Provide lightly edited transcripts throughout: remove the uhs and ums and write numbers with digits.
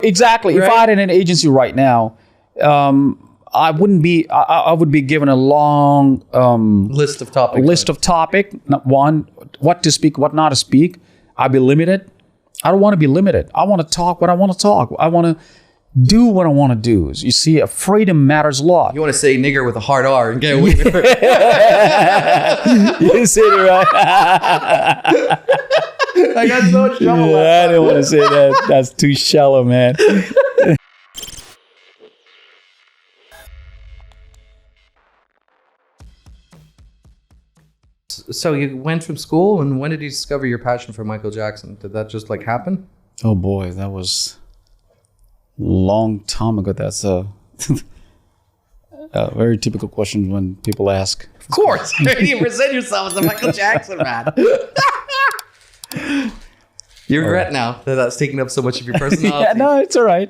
Exactly. Right? If I had an agency right now, I wouldn't be. I would be given a long List of topics. list of topic. One, what to speak, what not to speak. I'd be limited. I don't want to be limited. I want to talk what I want to talk. I want to do what I want to do. You see, freedom matters a lot. You want to say nigger with a hard R and get away with it. You said it right. I got so much trouble. I didn't want to say that. That's too shallow, man. So you went from school, and when did you discover your passion for Michael Jackson? Did that just like happen? Oh boy, that was a long time ago. That's a very typical question when people ask. Of course. You present yourself as a Michael Jackson man. You regret now that that's taking up so much of your personality. Yeah, no, it's all right.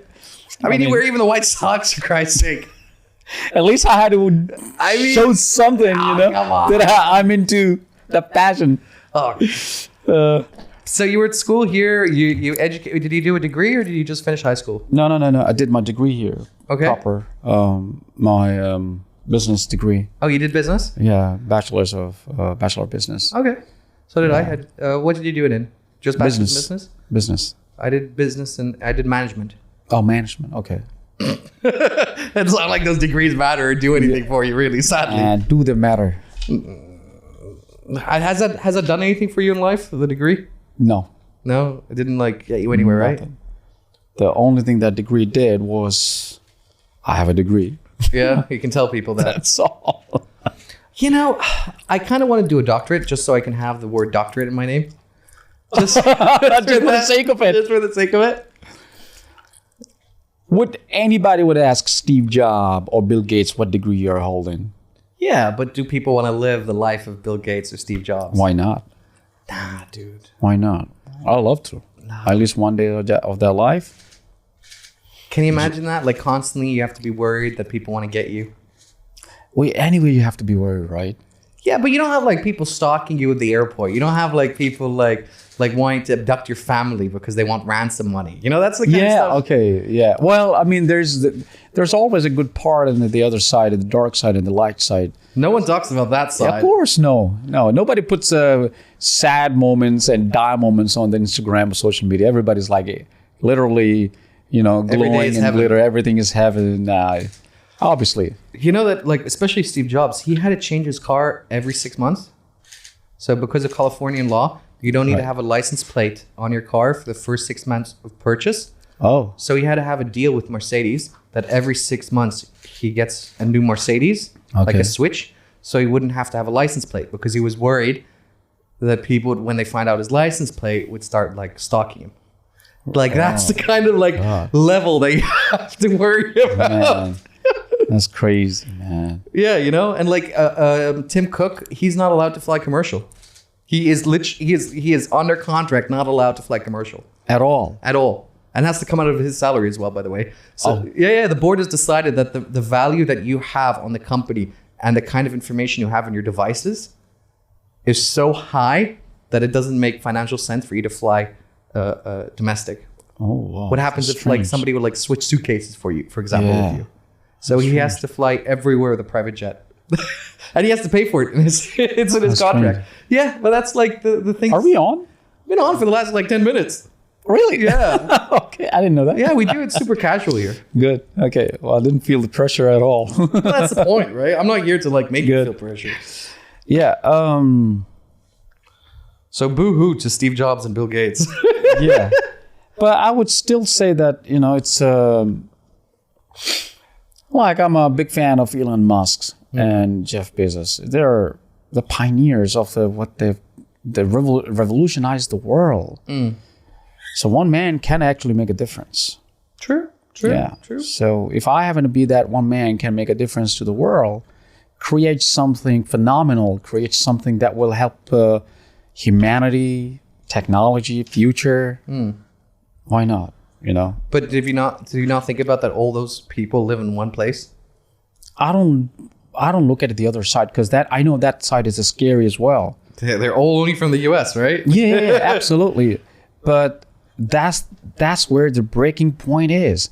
I mean, you wear even the white socks, for Christ's sake. At least I had to show something, you know, come on. that I'm into the passion. Oh. So you were at school here. You educate. Did you do a degree or did you just finish high school? No. I did my degree here. Okay. Proper. My business degree. Oh, you did business? Yeah, Bachelor of Business. Okay. So did I. What did you do it in? Just bachelor's in business? Business. I did business and I did management. Oh, management. Okay. It's not like those degrees matter or do anything for you, really, sadly. And do they matter? Has that done anything for you in life, the degree? No. No? It didn't like get you anywhere, right? Nothing. The only thing that degree did was I have a degree. Yeah, you can tell people that. That's all. You know, I kind of want to do a doctorate just so I can have the word doctorate in my name. Just for the sake of it. Just for the sake of it. Would anybody would ask Steve Jobs or Bill Gates what degree you're holding? Yeah, but do people want to live the life of Bill Gates or Steve Jobs? Why not? Nah, dude. Why not? I'd love to. At least one day of their life. Can you imagine that? Like constantly you have to be worried that people want to get you. Well, anyway, you have to be worried, right? Yeah, but you don't have like people stalking you at the airport. You don't have like people like wanting to abduct your family because they want ransom money. You know, that's the kind of stuff. Okay, yeah. Well, I mean, there's always a good part and the other side, the dark side and the light side. No one talks about that side. Yeah, of course, no. Nobody puts sad moments and die moments on the Instagram or social media. Everybody's like literally, glowing and glitter. Everything is heaven. Obviously. You know that, like, especially Steve Jobs, he had to change his car every 6 months. So because of Californian law, you don't need to have a license plate on your car for the first 6 months of purchase. Oh. So he had to have a deal with Mercedes that every 6 months he gets a new Mercedes, like a switch. So he wouldn't have to have a license plate because he was worried that people, when they find out his license plate, would start like stalking him. Like that's the kind of level that you have to worry about. Man. That's crazy, man. Yeah, and like Tim Cook, he's not allowed to fly commercial. He is under contract, not allowed to fly commercial At all. And has to come out of his salary as well, by the way. So the board has decided that the value that you have on the company and the kind of information you have on your devices is so high that it doesn't make financial sense for you to fly domestic. Oh, wow. What happens if like somebody would like switch suitcases for you, for example, with you? So he has to fly everywhere with a private jet. And he has to pay for it. It's in his contract. Strange. Yeah, but that's like the thing. Are we on? We've been on for the last like 10 minutes. Really? Yeah. Okay, I didn't know that. Yeah, we do it super casual here. Good. Okay. Well, I didn't feel the pressure at all. Well, that's the point, right? I'm not here to like make you feel pressure. Yeah. So boo-hoo to Steve Jobs and Bill Gates. Yeah. But I would still say that, it's like I'm a big fan of Elon Musk and Jeff Bezos. They're the pioneers of they revolutionized the world. So one man can actually make a difference. True. Yeah. True. So if I happen to be that one man can make a difference to the world, create something phenomenal, create something that will help humanity, technology, future, why not? But do you not think about that all those people live in one place? I don't look at the other side because I know that side is scary as well. They're all only from the US, right? Yeah, absolutely. But that's where the breaking point is,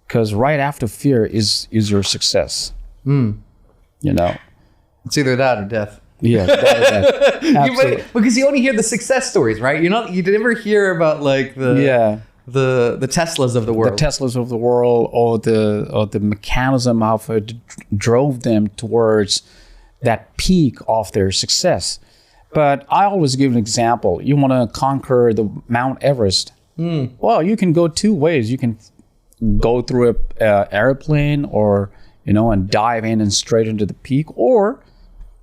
because right after fear is your success. You know, it's either that or death. Yeah, that. Absolutely. Because you only hear the success stories, right? You never hear about like the Teslas of the world. The Teslas of the world, or the mechanism of it drove them towards that peak of their success. But I always give an example. You want to conquer the Mount Everest. Well, you can go two ways. You can go through a airplane, or and dive in and straight into the peak, or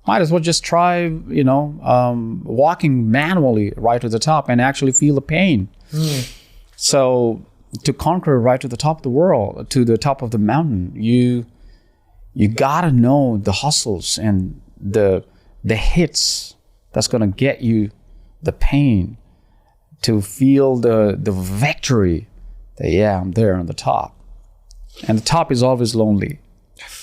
might as well just try walking manually right to the top and actually feel the pain. So to conquer right to the top of the world, to the top of the mountain, you gotta know the hustles and the hits that's gonna get you the pain, to feel the victory that I'm there on the top. And the top is always lonely.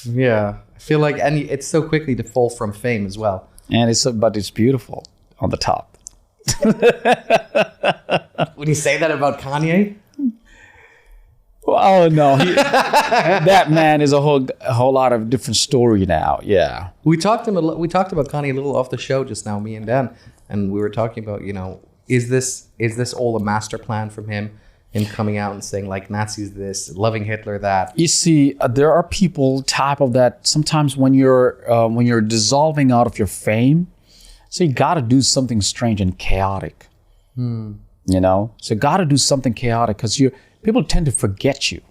Yeah, I feel like it's so quickly to fall from fame as well. And but it's beautiful on the top. Would you say that about Kanye? Oh no, that man is a whole lot of different story now. Yeah, we talked about Kanye a little off the show just now, me and Dan, and we were talking about is this all a master plan from him coming out and saying like Nazis this, loving Hitler that. You see, there are people type of that. Sometimes when you're dissolving out of your fame, so you got to do something strange and chaotic. So you got to do something chaotic, because people tend to forget you.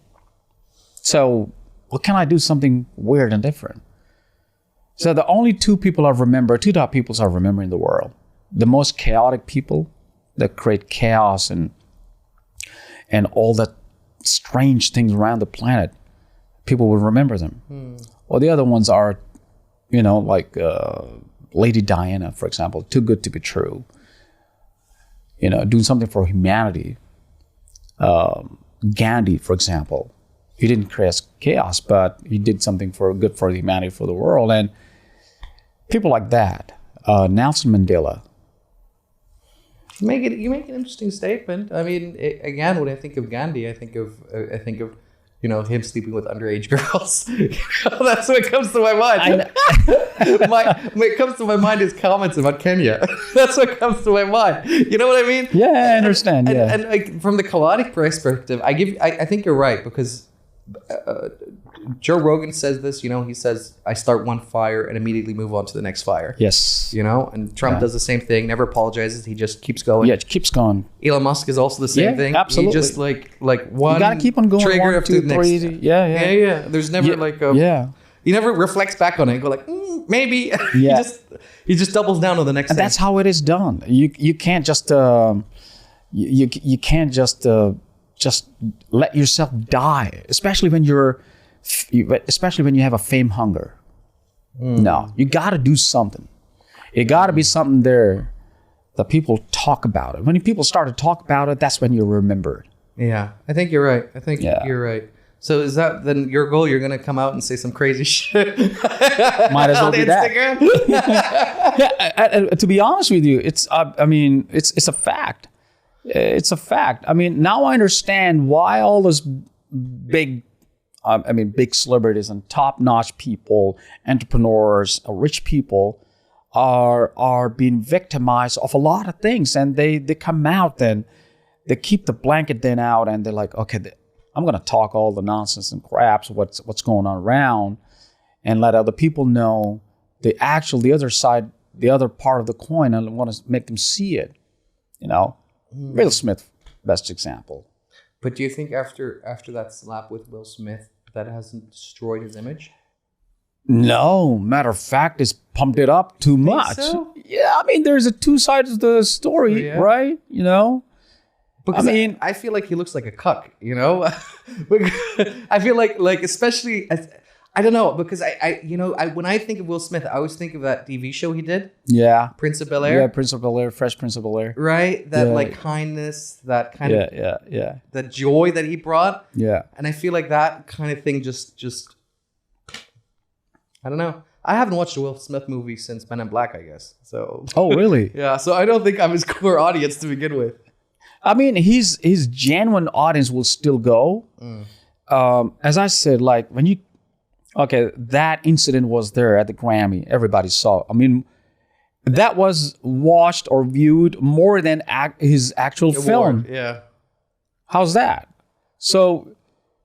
So what can I do something weird and different? So the only two top peoples I remember in the world: the most chaotic people that create chaos and all that strange things around the planet. People will remember them. Or the other ones are, like Lady Diana, for example, too good to be true. Doing something for humanity. Gandhi, for example, he didn't create chaos, but he did something good for humanity, for the world. And people like that. Nelson Mandela. You make an interesting statement. I mean, again, when I think of Gandhi, I think of him sleeping with underage girls. That's what comes to my mind. What comes to my mind is comments about Kenya. That's what comes to my mind. You know what I mean? Yeah, I understand. And like, from the chaotic perspective, I think you're right, because Joe Rogan says this. He says, I start one fire and immediately move on to the next fire. Yes. And Trump does the same thing, never apologizes. He just keeps going. Yeah, it keeps going. Elon Musk is also the same thing. Absolutely. He just like one, you gotta keep on going, trigger 1, 2, 3. Yeah. There's never he never reflects back on it and go like, maybe. Yeah. he just doubles down on the next thing. That's how it is done. You can't just you can't just let yourself die, especially when you have a fame hunger. No, you got to do something. It got to be something there that people talk about it. When people start to talk about it, that's when you're remembered. Yeah, I think you're right. You're right. So is that then your goal? You're going to come out and say some crazy shit? Might as well be that. Yeah, to be honest with you, it's a fact. It's a fact. I mean, now I understand why all those big celebrities and top-notch people, entrepreneurs, rich people are being victimized of a lot of things, and they come out, and they keep the blanket then out, and they're like, okay, I'm going to talk all the nonsense and craps, what's going on around, and let other people know the other side, the other part of the coin, and I want to make them see it. Will Smith, best example. But do you think after that slap with Will Smith, that hasn't destroyed his image? No, matter of fact, it's pumped it up too much. So? Yeah, there's a two sides of the story, right? Because I feel like he looks like a cuck, I feel like especially I don't know, because I when I think of Will Smith, I always think of that TV show he did. Yeah. Prince of Bel-Air. Yeah, Prince of Bel-Air, Fresh Prince of Bel-Air. Right? That kindness, that kind of that joy that he brought. Yeah. And I feel like that kind of thing just I don't know. I haven't watched a Will Smith movie since Men in Black, I guess. So Oh, really? Yeah, so I don't think I'm his core audience to begin with. I mean, his genuine audience will still go. As I said, like that incident was there at the Grammy. Everybody saw. I mean, that was watched or viewed more than his actual film. Yeah. How's that? So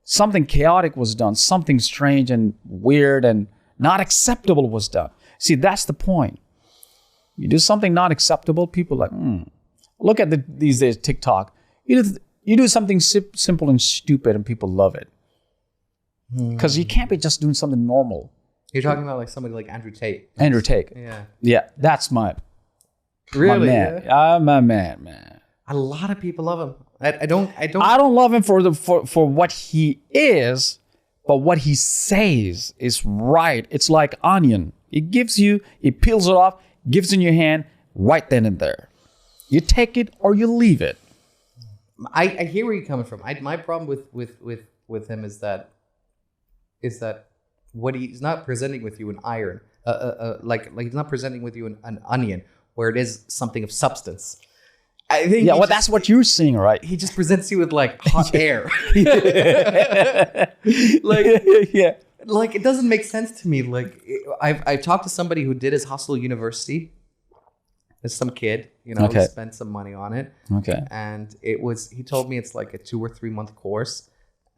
something chaotic was done. Something strange and weird and not acceptable was done. See, that's the point. You do something not acceptable, people are like, Look at these days, TikTok. You do something simple and stupid and people love it. Because you can't be just doing something normal. You're talking about like somebody like Andrew Tate. Andrew Tate. Yeah. Yeah, that's my man. Yeah. I'm my man. A lot of people love him. I don't love him for what he is, but what he says is right. It's like onion. It peels it off, gives it in your hand right then and there. You take it or you leave it. I hear where you're coming from. My problem with him is that what he's not presenting with you an iron, like he's not presenting with you an onion where it is something of substance. I think that's what you're seeing, right? He just presents you with like hot air. Like it doesn't make sense to me. Like I've talked to somebody who did his Hustle University. There's some kid, he spent some money on it. Okay. And he told me it's like a 2 or 3 month course.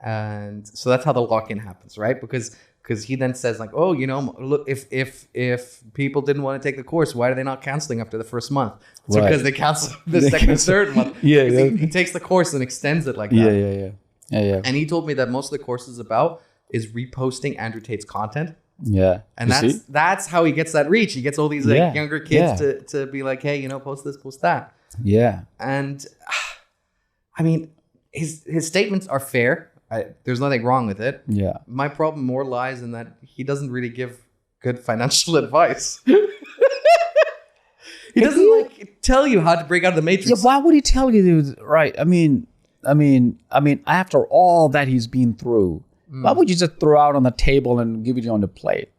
And so that's how the lock-in happens, right? Because he then says like, oh, look, if people didn't want to take the course, why are they not canceling after the first month? It's because they cancel the second and third month. He takes the course and extends it like that. Yeah. And he told me that most of the course is about is reposting Andrew Tate's content. Yeah. And that's how he gets that reach. He gets all these younger kids to be like, hey, post this, post that. Yeah. And I mean, his statements are fair. There's nothing wrong with it. Yeah. My problem more lies in that he doesn't really give good financial advice. He doesn't tell you how to break out of the matrix. Yeah, why would he tell you this? Right. I mean, after all that he's been through, why would you just throw out on the table and give it on the plate?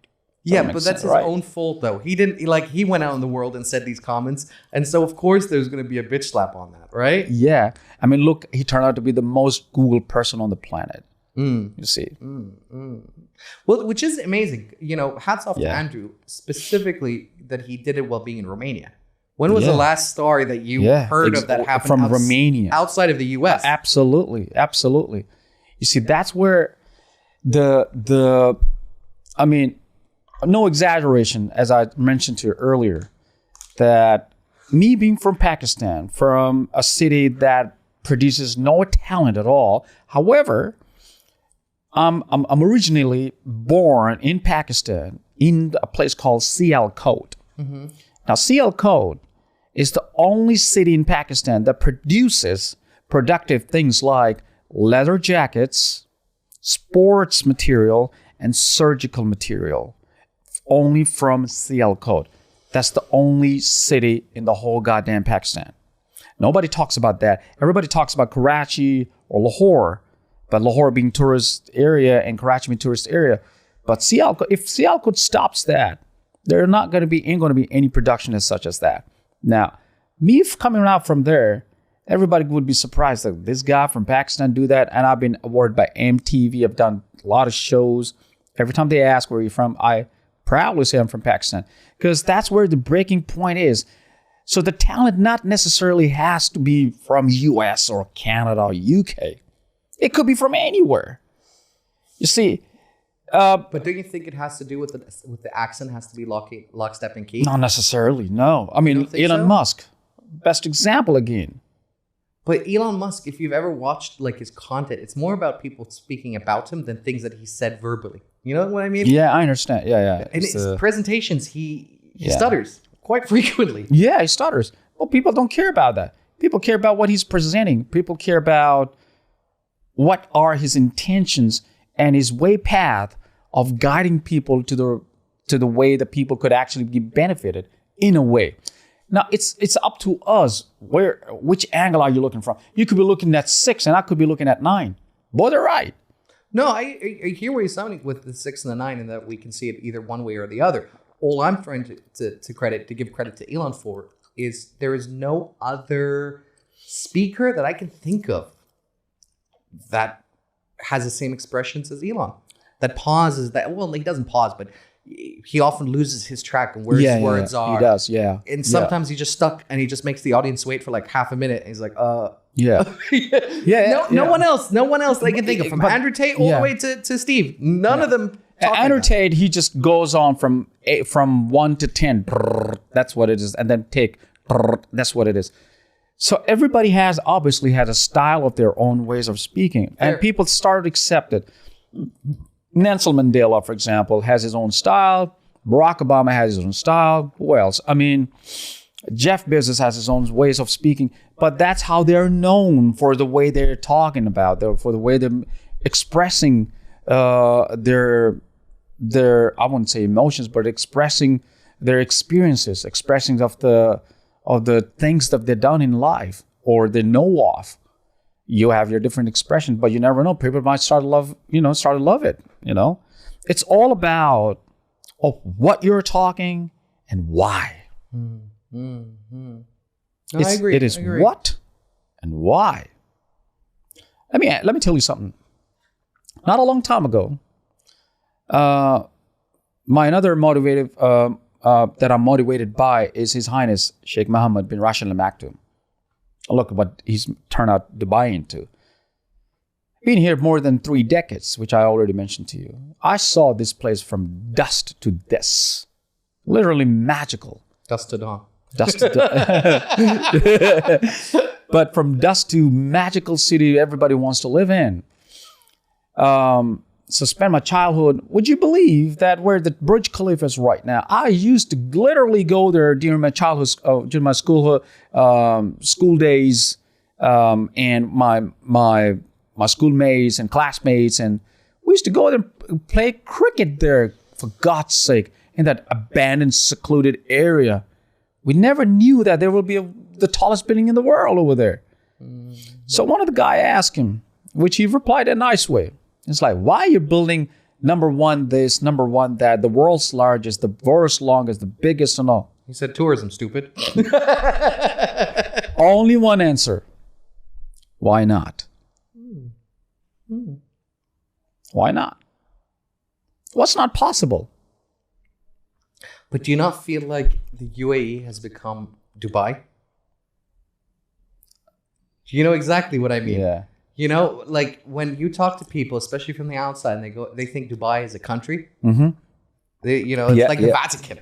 Yeah, but that's his own fault, though. He didn't he went out in the world and said these comments, and so of course there's going to be a bitch slap on that, right? Yeah, I mean, look, he turned out to be the most Googled person on the planet. You see, well, which is amazing. Hats off to Andrew specifically that he did it while being in Romania. When was the last story that you heard of that happened from Romania, outside of the U.S.? Absolutely. You see, that's where no exaggeration, as I mentioned to you earlier, that me being from Pakistan, from a city that produces no talent at all. However, I'm originally born in Pakistan in a place called Sialkot. Mm-hmm. Now, Sialkot is the only city in Pakistan that produces productive things like leather jackets, sports material, and surgical material. Only from Sialkot. That's the only city in the whole goddamn Pakistan. Nobody talks about that. Everybody talks about Karachi or Lahore, but Lahore being tourist area and Karachi being tourist area. But Sialkot, if Sialkot stops that, there ain't going to be any production as such as that. Now, me coming out from there, everybody would be surprised that this guy from Pakistan do that. And I've been awarded by MTV. I've done a lot of shows. Every time they ask where you're from, I proudly say I'm from Pakistan, because that's where the breaking point is. So the talent not necessarily has to be from US or Canada or UK. It could be from anywhere. You see. But don't you think it has to do with the accent has to be lockstep and key? Not necessarily, no. I mean, Elon Musk, best example again. But Elon Musk, if you've ever watched his content, it's more about people speaking about him than things that he said verbally. You know what I mean? Yeah, I understand. Yeah. And his presentations, he stutters quite frequently. Yeah, he stutters. Well, people don't care about that. People care about what he's presenting. People care about what are his intentions and his way path of guiding people to the way that people could actually be benefited in a way. Now, it's up to us. Which angle are you looking from? You could be looking at 6 and I could be looking at 9. Both are right. No, I hear where you're sounding with the 6 and the 9 and that we can see it either one way or the other. All I'm trying to give credit to Elon for is there is no other speaker that I can think of that has the same expressions as Elon. That pauses. He doesn't pause, but he often loses his track on where his words are. He does, yeah. And sometimes he's just stuck, and he just makes the audience wait for like half a minute. And he's like, Yeah. No one else that I can think of, from Andrew Tate all the way to Steve. None of them. Andrew Tate, he just goes on from 1 to 10. That's what it is. And then take. That's what it is. So everybody obviously has a style of their own ways of speaking. And people started to accept it. Nelson Mandela, for example, has his own style. Barack Obama has his own style. Who else? I mean, Jeff Bezos has his own ways of speaking. But that's how they're known, for the way they're talking about, for the way they're expressing their I wouldn't say emotions, but expressing their experiences, expressing of the things that they've done in life or they know of. You have your different expressions, but you never know. People might start to love it. It's all about what you're talking and why. No, I agree. It is what and why. Let me tell you something. Not a long time ago, my another motivated that I'm motivated by is His Highness Sheikh Mohammed bin Rashid Al Maktoum. Look at what he's turned out Dubai into. Been here more than 3 decades, which I already mentioned to you. I saw this place from dusk to this. Literally magical. Dusk to dawn. Dusk to dawn. But from dusk to magical city everybody wants to live in. So spend my childhood. Would you believe that where the Burj Khalifa is right now? I used to literally go there during my childhood, during my school days, and my schoolmates and classmates, and we used to go there and play cricket there. For God's sake, in that abandoned, secluded area, we never knew that there would be the tallest building in the world over there. So one of the guy asked him, which he replied in a nice way. It's like, why are you building number one this, number one that, the world's largest, the world's longest, the biggest and all? He said tourism, stupid. Only one answer. Why not? Why not? What's not possible? But do you not feel like the UAE has become Dubai? Do you know exactly what I mean? Yeah. You know, like when you talk to people, especially from the outside, and they think Dubai is a country. Mm-hmm. It's like the Vatican.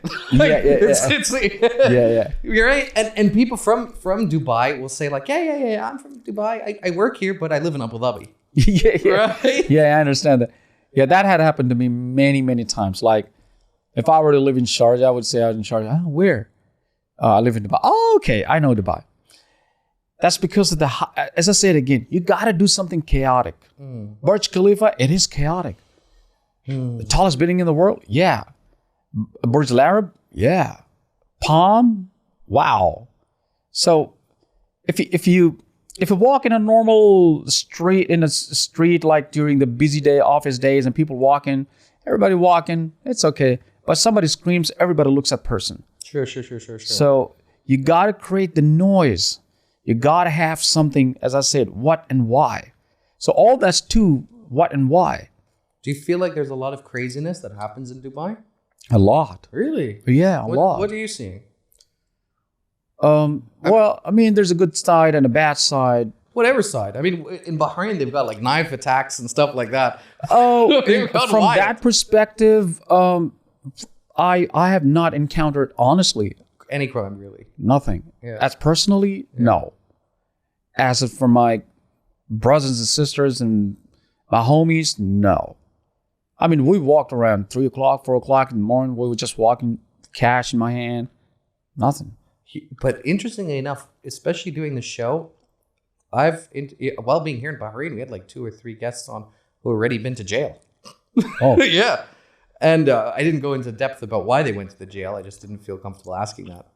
You're right. And people from Dubai will say like, yeah, I'm from Dubai. I work here, but I live in Abu Dhabi. Right? Yeah, I understand that. Yeah, that had happened to me many, many times. Like, if I were to live in Sharjah, I would say I was in Sharjah. Oh, where? I live in Dubai. Oh, okay, I know Dubai. That's because of as I said again, you got to do something chaotic. Burj Khalifa, it is chaotic. The tallest building in the world? Yeah. Burj Al Arab? Yeah. Palm? Wow. So if you walk in a normal street, like during the busy day, office days, and people walking, everybody walking, it's okay. But somebody screams, everybody looks at person. Sure. So you got to create the noise. You got to have something, as I said, what and why. So all that's to what and why. Do you feel like there's a lot of craziness that happens in Dubai? A lot. Really? Yeah, a lot. What are you seeing? Well, I mean, there's a good side and a bad side. Whatever side. I mean, in Bahrain, they've got like knife attacks and stuff like that. Oh, from that perspective, I have not encountered, honestly, any crime, really. Nothing. Yeah. As personally, no. As for my brothers and sisters and my homies, no. I mean, we walked around 3 o'clock, 4 o'clock in the morning. We were just walking, cash in my hand. Nothing. But interestingly enough, especially doing the show, while being here in Bahrain, we had like 2 or 3 guests on who had already been to jail. Oh. Yeah. And I didn't go into depth about why they went to the jail. I just didn't feel comfortable asking that,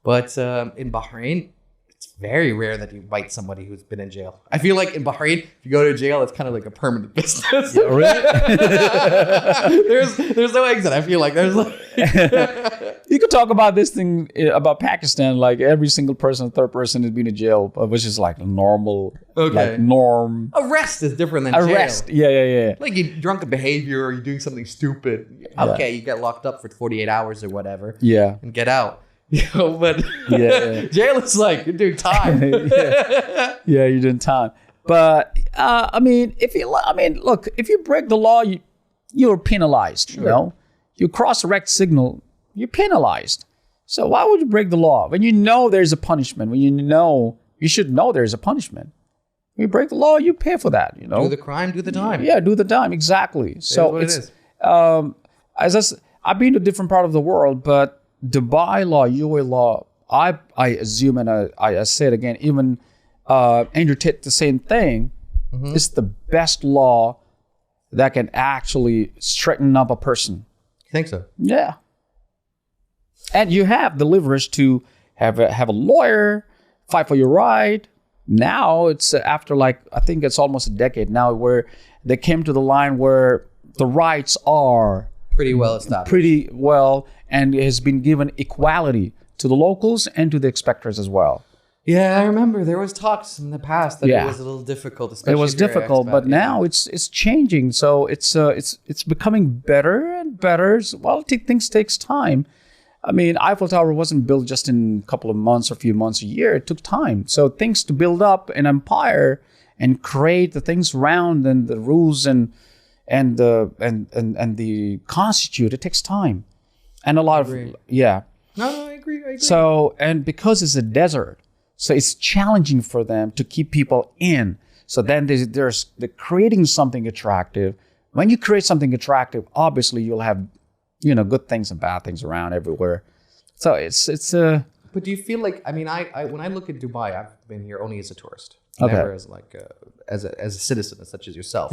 But in Bahrain, it's very rare that you bite somebody who's been in jail. I feel like in Bahrain, if you go to jail, it's kind of like a permanent business. Yeah, really? There's no exit. I feel like there's like... You could talk about this thing about Pakistan, like every single person, third person has been in jail, which is like normal, like norm. Arrest is different than Arrest, jail. yeah. Like you drunk behavior or you're doing something stupid. Okay, you get locked up for 48 hours or whatever. Yeah. And get out. But jail is like you're doing time. Yeah, you're doing time. But I mean, look, if you break the law, you're penalized. Sure. You know, you cross a red signal, you're penalized. So why would you break the law when you know there's a punishment? When you should know there's a punishment. When you break the law, you pay for that. You know, do the crime, do the time. Yeah, do the time exactly. So it's I've been to different part of the world, but Dubai law, UAE law, I assume, and I say it again, even Andrew Tate, the same thing. Mm-hmm. It's the best law that can actually straighten up a person. You think so? Yeah. And you have the leverage to have a lawyer, fight for your right. Now it's after I think it's almost a decade now where they came to the line where the rights are pretty well established. Pretty well, and it has been given equality to the locals and to the expectors as well. Yeah, I remember there was talks in the past that it was a little difficult. Especially it was difficult, but now it's changing. So it's becoming better and better. Well, things takes time. I mean, Eiffel Tower wasn't built just in a couple of months or a few months, a year. It took time. So things to build up an empire and create the things around and the rules and the constitute, it takes time. And a lot of No, I agree. So, and because it's a desert, so it's challenging for them to keep people in. So then they're creating something attractive. When you create something attractive, obviously you'll have, good things and bad things around everywhere. So it's But do you feel like, I mean, I when I look at Dubai, I've been here only as a tourist, okay, never as as a citizen, such as yourself,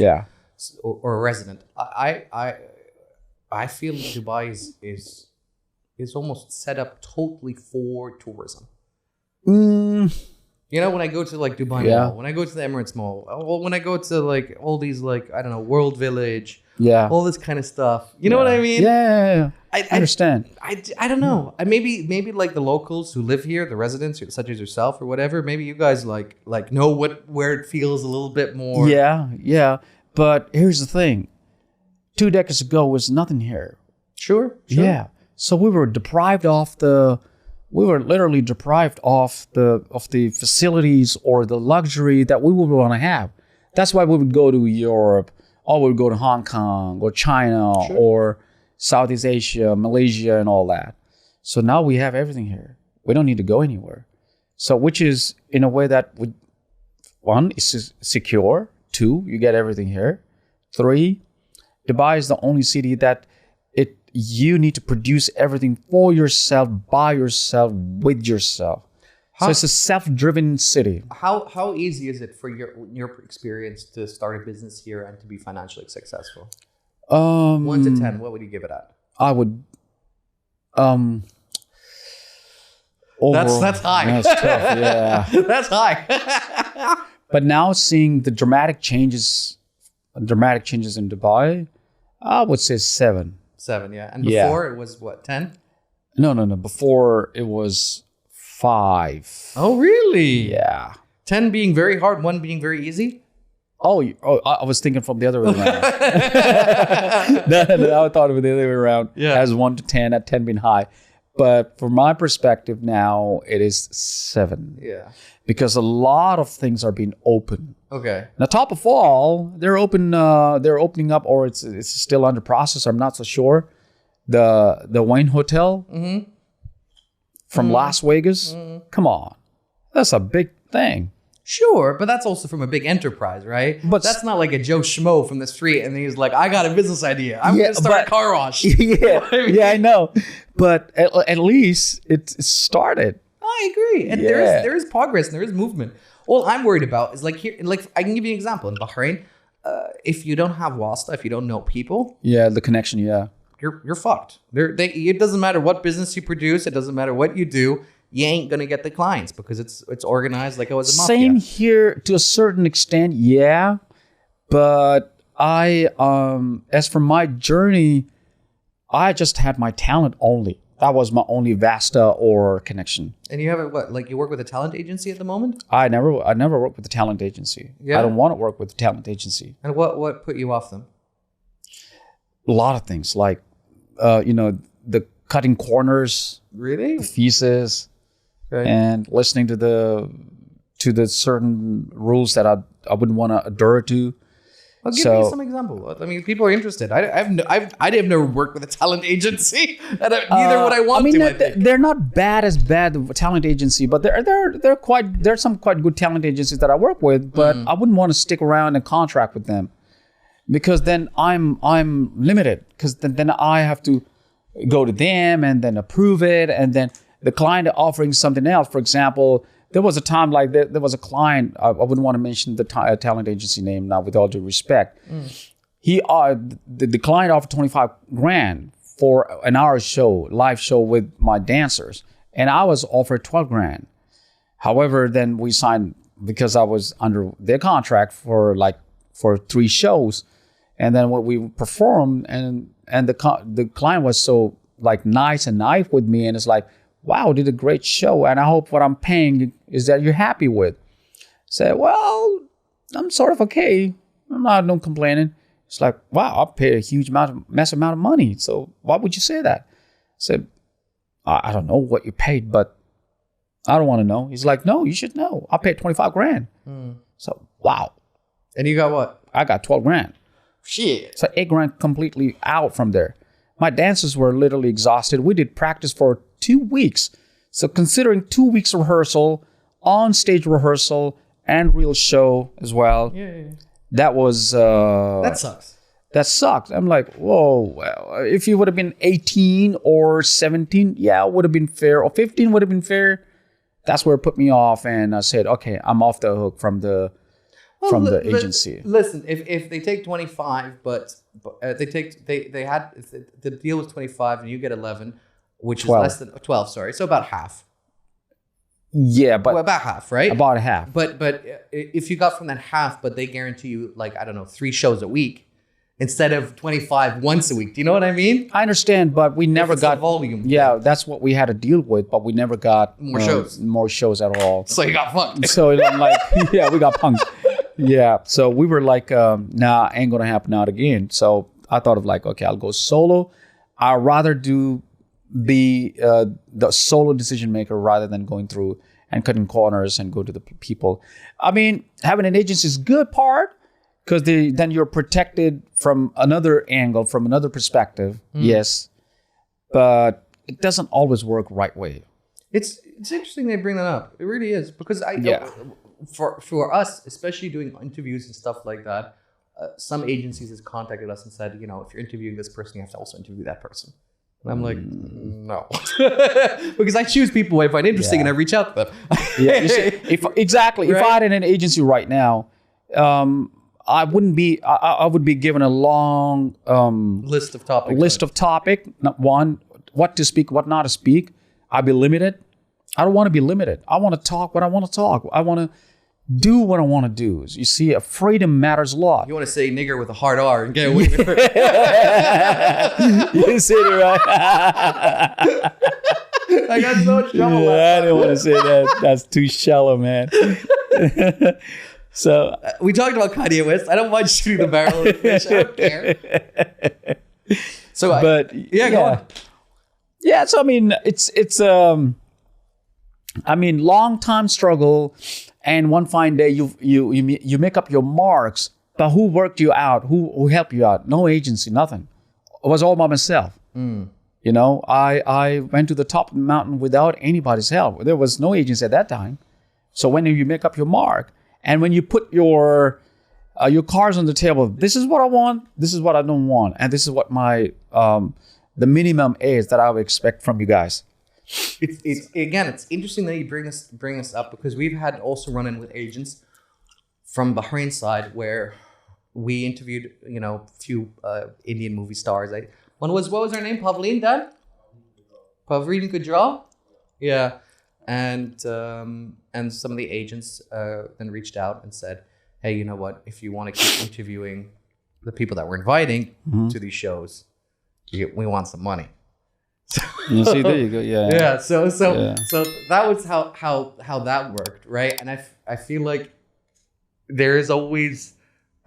or a resident. I feel Dubai is almost set up totally for tourism. When I go to Dubai Mall, when I go to the Emirates Mall, when I go to all these I don't know, World Village, all this kind of stuff. You know what I mean? Yeah. I understand. I don't know. Maybe the locals who live here, the residents such as yourself or whatever. Maybe you guys know where it feels a little bit more. Yeah. But here's the thing: 2 decades ago was nothing here. Sure. Yeah. So we were literally deprived of the facilities or the luxury that we would want to have. That's why we would go to Europe, or we would go to Hong Kong or China or Southeast Asia, Malaysia, and all that. So now we have everything here. We don't need to go anywhere. So which is in a way that one is secure. 2, you get everything here. 3, Dubai is the only city that you need to produce everything for yourself, by yourself, with yourself. So it's a self-driven city. How easy is it for your experience to start a business here and to be financially successful? 1 to 10, what would you give it at? I would. That's high. That's tough. Yeah, that's high. But now seeing the dramatic changes in Dubai, I would say 7. 7, yeah. And before it was what, 10? No. Before it was 5. Oh, really? Yeah. 10 being very hard, 1 being very easy? Oh, I was thinking from the other way around. No, I thought of it the other way around. Yeah. As 1 to 10, at 10 being high. But from my perspective now, it is 7. Yeah. Because a lot of things are being open. Okay. Now, top of all, they're opening up, or it's still under process. I'm not so sure. The Wayne Hotel from Las Vegas. Come on, that's a big thing. Sure, but that's also from a big enterprise, right? But that's not like a Joe Schmo from the street, and he's like, "I got a business idea. I'm going to start a car wash." I know. But at least it started. I agree, and there is progress, and there is movement. All I'm worried about is here, I can give you an example in Bahrain. If you don't have wasta, if you don't know people, the connection, you're fucked. It doesn't matter what business you produce, it doesn't matter what you do. You ain't gonna get the clients because it's organized like it was a mafia. Same here to a certain extent, but I as for my journey, I just had my talent only. That was my only Vasta or connection. And you have you work with a talent agency at the moment? I never worked with a talent agency. Yeah? I don't want to work with a talent agency. And what put you off them? A lot of things, like, the cutting corners, Really? thesis, Okay. and listening to the certain rules that I wouldn't want to adhere to. Well, give me some example. I mean, people are interested. I've never worked with a talent agency. Neither would I want to. I think. They're not bad the talent agency, but there's some quite good talent agencies that I work with, but I wouldn't want to stick around and contract with them, because then I'm limited, because then I have to go to them and then approve it, and then the client offering something else. For example, there was a time like there was a client, I wouldn't want to mention the talent agency name now, with all due respect. He the client offered 25 grand for an hour show, live show with my dancers, and I was offered 12 grand. However, then we signed, because I was under their contract for 3 shows, and then what we performed, and the client was so nice and nice with me, and it's like, wow, did a great show, and I hope what I'm paying is that you're happy with. Said, well, I'm sort of okay. I'm not complaining. It's like, wow, I paid a massive amount of money. So why would you say that? I said, I don't know what you paid, but I don't want to know. He's like, no, you should know. I paid 25 grand. So, wow. And you got what? I got 12 grand. Shit. So 8 grand completely out from there. My dancers were literally exhausted. We did practice for 2 weeks. So considering 2 weeks rehearsal, on stage rehearsal, and real show as well. Yeah. That was That sucks. That sucked. I'm like, whoa, well, if you would have been 18 or 17, yeah, it would have been fair. Or 15 would have been fair. That's where it put me off, and I said, okay, I'm off the hook from the agency. Listen, if they take 25, but they had the deal was 25 and you get 11, which 12. is less than 12. Sorry, so about half. Yeah, but about half, right? About half. But if you got from that half, but they guarantee you 3 shows a week instead of 25 once a week. Do you know what I mean? I understand, but we never got volume. Yeah, that's what we had to deal with, but we never got more shows. More shows at all. So you got fucked. So I'm like, yeah, we got punked. Yeah, so we were like, nah, ain't gonna happen out again. So I thought of okay, I'll go solo. I'd rather do be the solo decision maker rather than going through and cutting corners and go to the people. I mean, having an agency is good part, because then you're protected from another angle, from another perspective. Yes, but it doesn't always work right way. It's interesting they bring that up. It really is, because for us, especially doing interviews and stuff like that, some agencies has contacted us and said, if you're interviewing this person, you have to also interview that person. And I'm like, no, because I choose people I find interesting and I reach out to them. Yeah, if I had an agency right now, I wouldn't be. I would be given a long list of topics. One, what to speak, what not to speak. I'd be limited. I don't want to be limited. I want to talk what I want to talk. I want to do what I want to do. You see, freedom matters a lot. You want to say nigger with a hard R and get away with it. You said it right. I got so much trouble. Yeah, I didn't want to say that. That's too shallow, man. So we talked about Kanye West. I don't mind shooting the barrel of the fish. I don't care. So, go on. Yeah, so I mean, it's long time struggle, and one fine day you make up your marks. But who worked you out? Who helped you out? No agency, nothing. It was all by myself. I went to the top of the mountain without anybody's help. There was no agency at that time. So when you make up your mark, and when you put your cards on the table, this is what I want, this is what I don't want, and this is what my the minimum is that I would expect from you guys. It's interesting that you bring this up, because we've had also run in with agents from Bahrain side where we interviewed a few Indian movie stars. One was, what was her name? Pavleen, Dad? Pavleen Gujral? Yeah. And some of the agents then reached out and said, hey, you know what? If you want to keep interviewing the people that we're inviting to these shows, we want some money. You see, there you go. Yeah. Yeah. So Yeah. that was how that worked, right? And I feel like there is always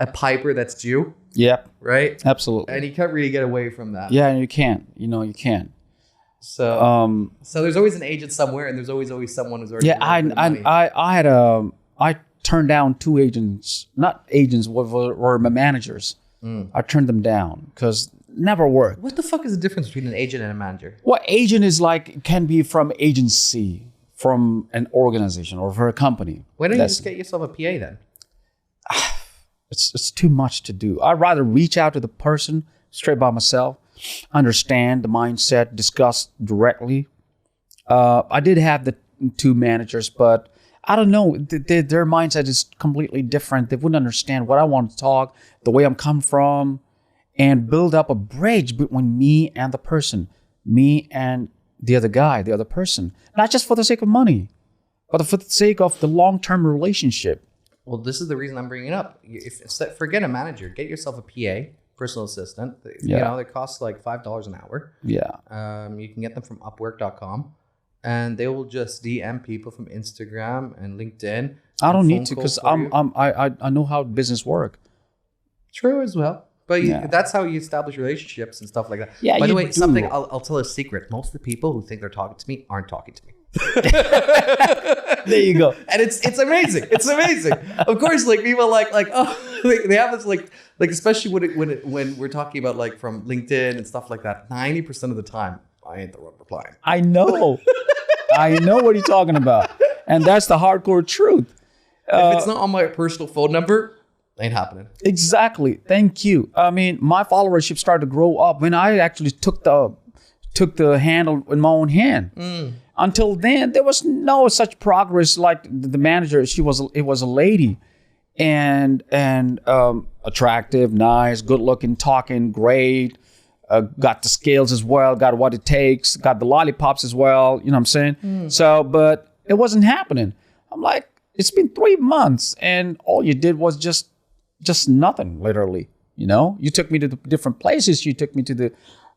a piper that's due, Yep. right? Absolutely. And you can't really get away from that. Yeah, you can't. You can't. So so there's always an agent somewhere, and there's always someone who's already. Yeah, I turned down 2 agents, not agents, were my managers. I turned them down because never worked. What the fuck is the difference between an agent and a manager? What agent is like can be from agency, from an organization or for a company. Why don't you just get yourself a PA then? It's too much to do. I'd rather reach out to the person straight by myself, understand the mindset, discuss directly. I did have the 2 managers, but I don't know. Their mindset is completely different. They wouldn't understand what I want to talk, the way I'm come from, and build up a bridge between me and the person, me and the other guy, the other person. Not just for the sake of money, but for the sake of the long-term relationship. Well, this is the reason I'm bringing it up. Forget a manager. Get yourself a PA, personal assistant. You know, they cost like $5 an hour. Yeah. You can get them from Upwork.com. And they will just DM people from Instagram and LinkedIn. I don't need to because I know how business work. True as well, but that's how you establish relationships and stuff like that. Yeah. By the way, something I'll tell a secret. Most of the people who think they're talking to me aren't talking to me. There you go. And it's amazing. It's amazing. Of course, like people like they have this like especially when we're talking about like from LinkedIn and stuff like that. 90% of the time, I ain't the one replying. I know. I know what you're talking about. And that's the hardcore truth. If it's not on my personal phone number, ain't happening. Exactly. Thank you. I mean, my followership started to grow up when I actually took the handle in my own hand. Until then, there was no such progress. Like the manager, it was a lady, and attractive, nice, good looking, talking, great. Got the skills as well, got what it takes, got the lollipops as well, you know what I'm saying? So, but it wasn't happening. I'm like, it's been 3 months and all you did was just nothing, literally, you know? You took me to the different places, you took me to the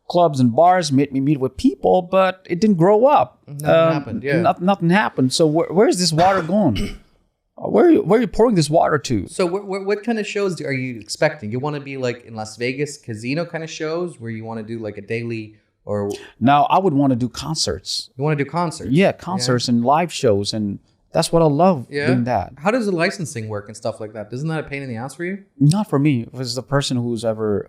clubs and bars, made me meet with people, but it didn't grow up. Nothing happened, yeah. Nothing happened. So where's this water going? Where are you pouring this water to? So what kind of shows are you expecting? You want to be like in Las Vegas casino kind of shows where you want to do like a daily or... No, I would want to do concerts. You want to do concerts? Yeah, concerts and live shows. And that's what I love doing that. How does the licensing work and stuff like that? Isn't that a pain in the ass for you? Not for me. If it's the person who's ever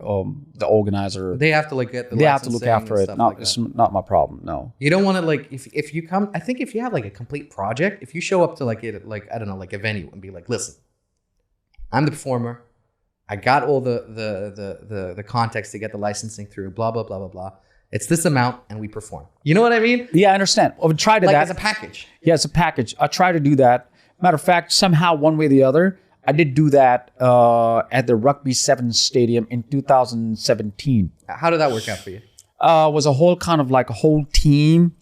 the organizer. They have to like get the They have to look after it. No, it's not my problem. No. You don't want to like if you come. I think if you have like a complete project, if you show up to like I don't know, like a venue and be like, listen, I'm the performer. I got all the context to get the licensing through. Blah blah blah blah blah. It's this amount and we perform. You know what I mean? Yeah, I understand. I would try to like as a package. Yeah, it's a package. I try to do that. Matter of fact, somehow one way or the other, I did do that at the Rugby 7 Stadium in 2017. How did that work out for you? Was a whole kind of like a whole team,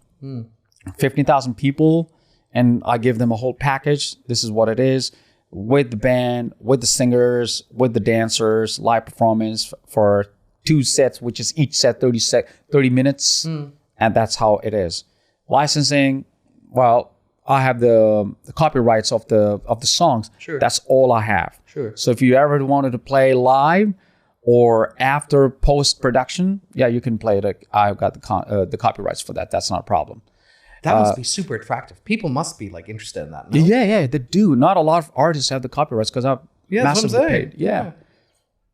15,000 people, and I give them a whole package. This is what it is with the band, with the singers, with the dancers, live performance for 2 sets, which is each set 30 minutes, and that's how it is. Licensing, well, I have the copyrights of the songs. Sure. That's all I have. Sure. So if you ever wanted to play live or after post-production, yeah, you can play it. I've got the copyrights for that. That's not a problem. That must be super attractive. People must be like interested in that. No? Yeah, they do. Not a lot of artists have the copyrights because I'm massively paid. Yeah.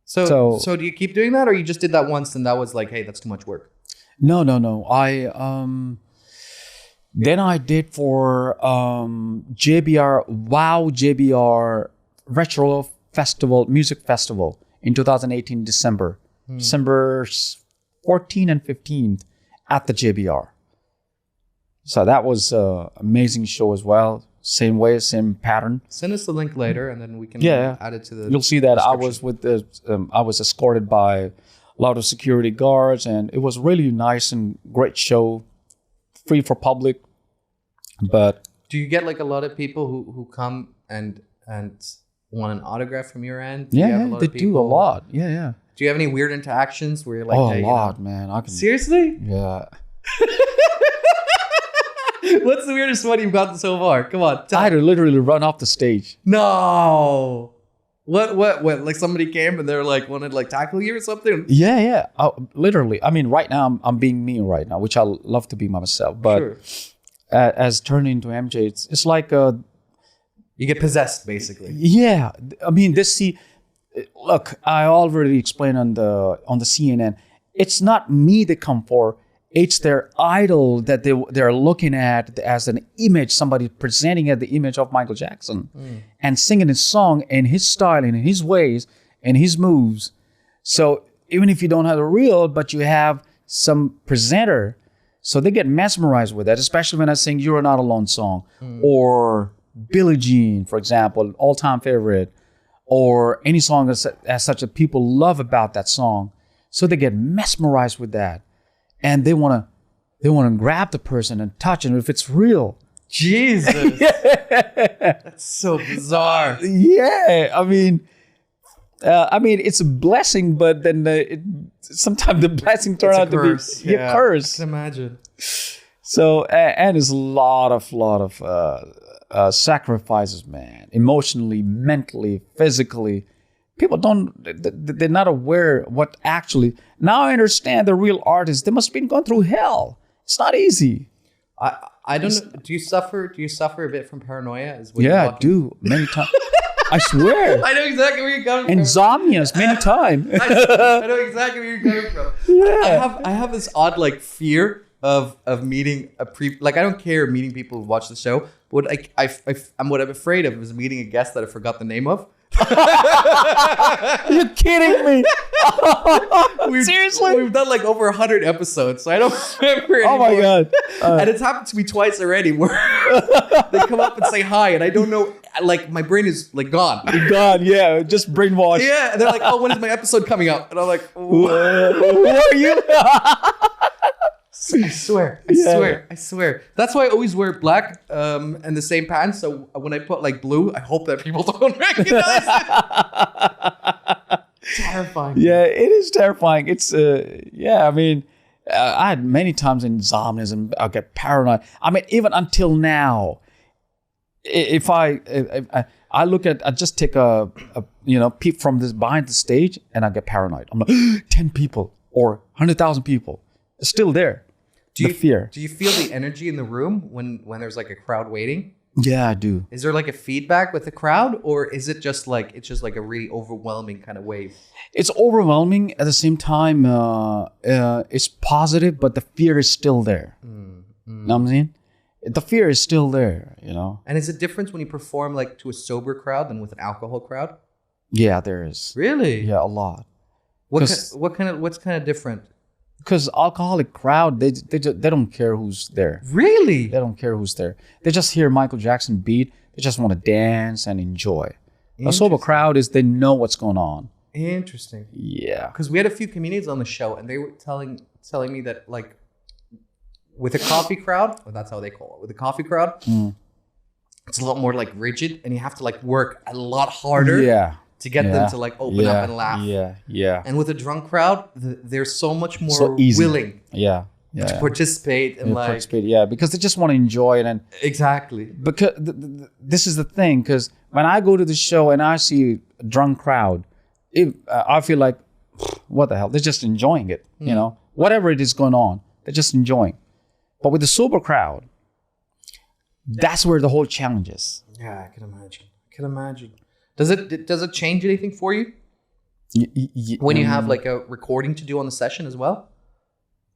So do you keep doing that, or you just did that once and that was like, hey, that's too much work? No. Then I did for JBR Retro Festival, Music Festival in 2018, December 14th and 15th at the JBR. So that was an amazing show as well. Same way, same pattern. Send us the link later, and then we can add it to the. You'll see that I was with I was escorted by a lot of security guards, and it was really nice and great show, free for public. But do you get like a lot of people who come and want an autograph from your end? They do a lot. Yeah. Do you have any weird interactions where you're like, a lot, man? Seriously? Yeah. What's the weirdest one you've gotten so far? Come on. I had to literally run off the stage. No. What? Like somebody came and they're like, wanted to like tackle you or something? Yeah. Literally. I mean, right now I'm being me right now, which I love to be myself. But Sure. As turning into MJ, it's like You get possessed, basically. yeah. I mean, look, I already explained on the CNN. It's not me they come for. It's their idol that they're looking at as an image, somebody presenting at the image of Michael Jackson and singing his song in his style, in his ways, and his moves. So even if you don't have the real, but you have some presenter, so they get mesmerized with that, especially when I sing You're Not Alone song or Billie Jean, for example, all-time favorite, or any song as such that people love about that song. So they get mesmerized with that. And they want to grab the person and touch it if it's real. Jesus. That's so bizarre. Yeah, I mean, it's a blessing, but then sometimes the blessing turns out to be a curse. I can imagine. So, and it's a lot of sacrifices, man. Emotionally, mentally, physically. People they're not aware what actually. Now I understand the real artists. They must have been going through hell. It's not easy. I don't know. Do you suffer a bit from paranoia? I do many times. I swear. I know exactly where you're coming from. Insomnias many times. I know exactly where you're coming from. Yeah. I have this odd like fear of meeting like I don't care meeting people who watch the show. But what I'm afraid of is meeting a guest that I forgot the name of. You're kidding me. Seriously? We've done like over 100 episodes, so I don't remember anymore. Oh my God. And it's happened to me twice already where they come up and say hi and I don't know, like my brain is like gone. You're gone, yeah. Just brainwashed. Yeah, and they're like, oh, when is my episode coming out? And I'm like, Who are you? I swear. That's why I always wear black and the same pants. So when I put like blue, I hope that people don't recognize it. Terrifying. Yeah, it is terrifying. It's I mean, I had many times insomnia and I get paranoid. I mean, even until now, if I look at, I just take a peep from this behind the stage and I get paranoid. I'm like, 10 people or 100,000 people, it's still there. Fear. Do you feel the energy in the room when there's like a crowd waiting? Yeah, I do. Is there like a feedback with the crowd, or is it just like a really overwhelming kind of wave? It's overwhelming. At the same time, it's positive, but the fear is still there. You know what I'm saying? The fear is still there, you know? And is it different when you perform like to a sober crowd than with an alcohol crowd? Yeah, there is. Really? Yeah, a lot. What's kind of different? Because alcoholic crowd, they don't care who's there. Really? They don't care who's there. They just hear Michael Jackson beat. They just want to dance and enjoy. A sober crowd they know what's going on. Interesting. Yeah. Because we had a few comedians on the show, and they were telling me that like with a coffee crowd, well, that's how they call it. With a coffee crowd, it's a lot more like rigid, and you have to like work a lot harder. Yeah. To get them to like open up and laugh. Yeah. And with a drunk crowd, they're so much more willing. Yeah. To participate and because they just want to enjoy it. And exactly. Because this is the thing, because when I go to the show and I see a drunk crowd, I feel like, what the hell? They're just enjoying it. You know, whatever it is going on, they're just enjoying. But with the sober crowd, that's where the whole challenge is. Yeah, I can imagine. Does it change anything for you when you have like a recording to do on the session as well?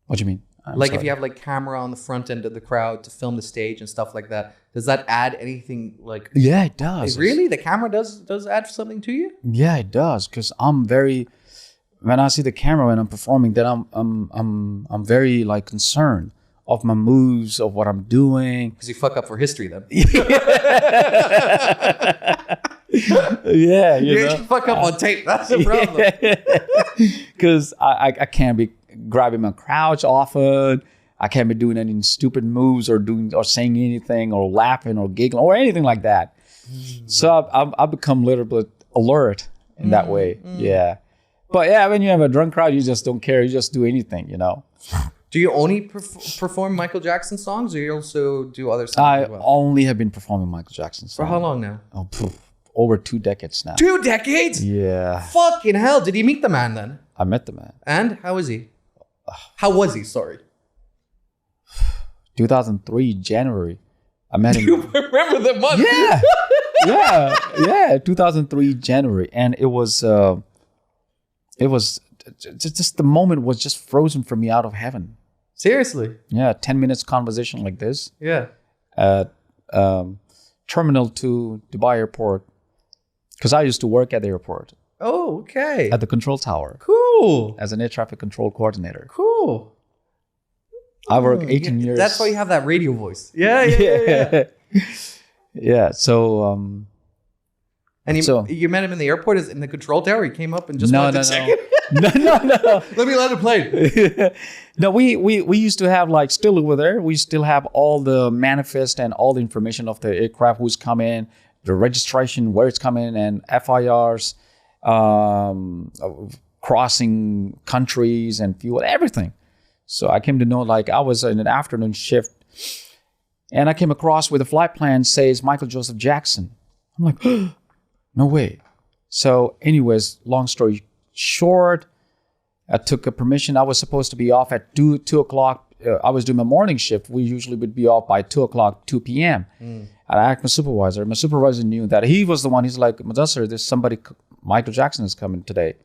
What do you mean? If you have like camera on the front end of the crowd to film the stage and stuff like that, does that add anything like? Yeah, it does. Really? The camera does add something to you? Yeah, it does. Because when I see the camera when I'm performing, then I'm very like concerned of my moves, of what I'm doing. Because you fuck up for history then. Yeah, you fuck up on tape. That's the problem. Because I can't be grabbing my crouch often. I can't be doing any stupid moves or saying anything or laughing or giggling or anything like that. So I've become a little bit alert in that way. Yeah. But yeah, when you have a drunk crowd, you just don't care. You just do anything, you know. Do you only perform Michael Jackson songs, or you also do other songs I as well? only have been performing Michael Jackson songs. For how long now? Oh, over 2 decades now. 2 decades? Yeah. Fucking hell. Did you meet the man then? I met the man. And how was he? How was he? Sorry. 2003, January. I met him. You remember the month? Yeah. 2003, January. And it was just the moment was just frozen for me out of heaven. Seriously? Yeah, 10 minutes conversation like this. Yeah. At Terminal 2, Dubai Airport. Because I used to work at the airport. Oh, okay. At the control tower. Cool. As an air traffic control coordinator. Cool. I worked 18 years. That's why you have that radio voice. Yeah. Yeah. So, and you met him in the airport, in the control tower. He came up and just wanted to check it. No. Let me let it play. No, we used to have still over there. We still have all the manifest and all the information of the aircraft, who's coming, the registration, where it's coming, and FIRs, crossing countries and fuel, everything. So I came to know, I was in an afternoon shift, and I came across with a flight plan says Michael Joseph Jackson. I'm like, no way. So anyways, long story short, I took a permission. I was supposed to be off at 2 o'clock. I was doing my morning shift. We usually would be off by 2 o'clock, 2 p.m. And I asked my supervisor. My supervisor knew that. He was the one. He's like, Mudassar, there's somebody, Michael Jackson is coming today.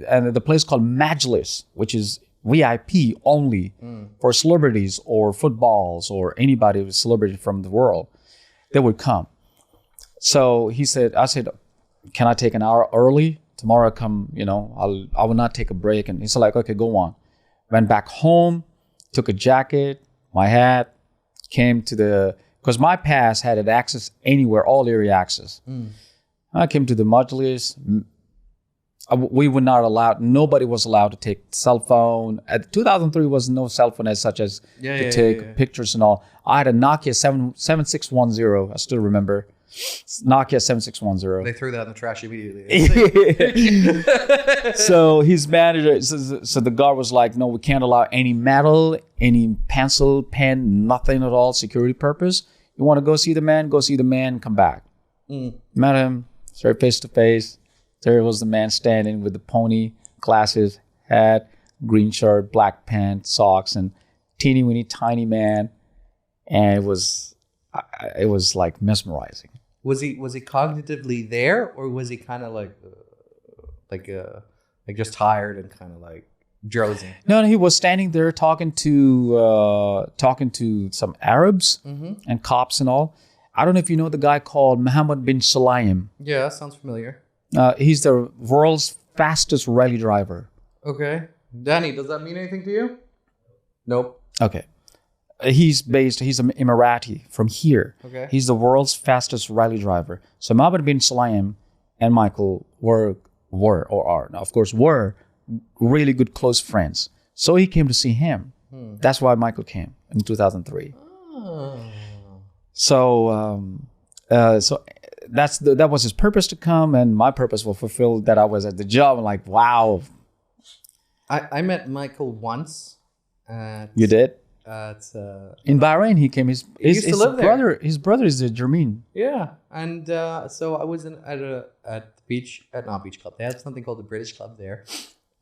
And the place called Majlis, which is VIP only for celebrities or footballs or anybody who's celebrity from the world. They would come. So I said, can I take an hour early? Tomorrow I come, I will not take a break. And he's like, okay, go on. Went back home, took a jacket, my hat, came to because my pass had an access anywhere, all area access. I came to the Majlis. We were not allowed, nobody was allowed to take cell phone. At 2003 was no cell phone as such as to take pictures and all. I had a Nokia 7610, I still remember. Nokia 7610. They threw that in the trash immediately. So his manager, so the guard was like, no, we can't allow any metal, any pencil, pen, nothing at all, security purpose. You want to go see the man, come back. Met him, started face to face. There was the man standing with the pony, glasses, hat, green shirt, black pants, socks, and teeny weeny tiny man. And it was like mesmerizing. Was he cognitively there, or was he kind of like just tired and kind of like drowsy? No, he was standing there talking to some Arabs and cops and all. I don't know if you know the guy called Mohammed bin Sulayem. Yeah, sounds familiar. He's the world's fastest rally driver. Okay. Danny, does that mean anything to you? Nope. Okay. He's an Emirati from here. Okay. He's the world's fastest rally driver. So Mohammed bin Sulayem and Michael were really good close friends. So he came to see him. That's why Michael came in 2003. Oh. So that was his purpose to come, and my purpose was fulfilled. That I was at the job. I'm like, wow. I met Michael once. You did? In Bahrain, he came. His brother. His brother is Jermaine. Yeah, and so I was at the beach, not beach club. They had something called the British Club there,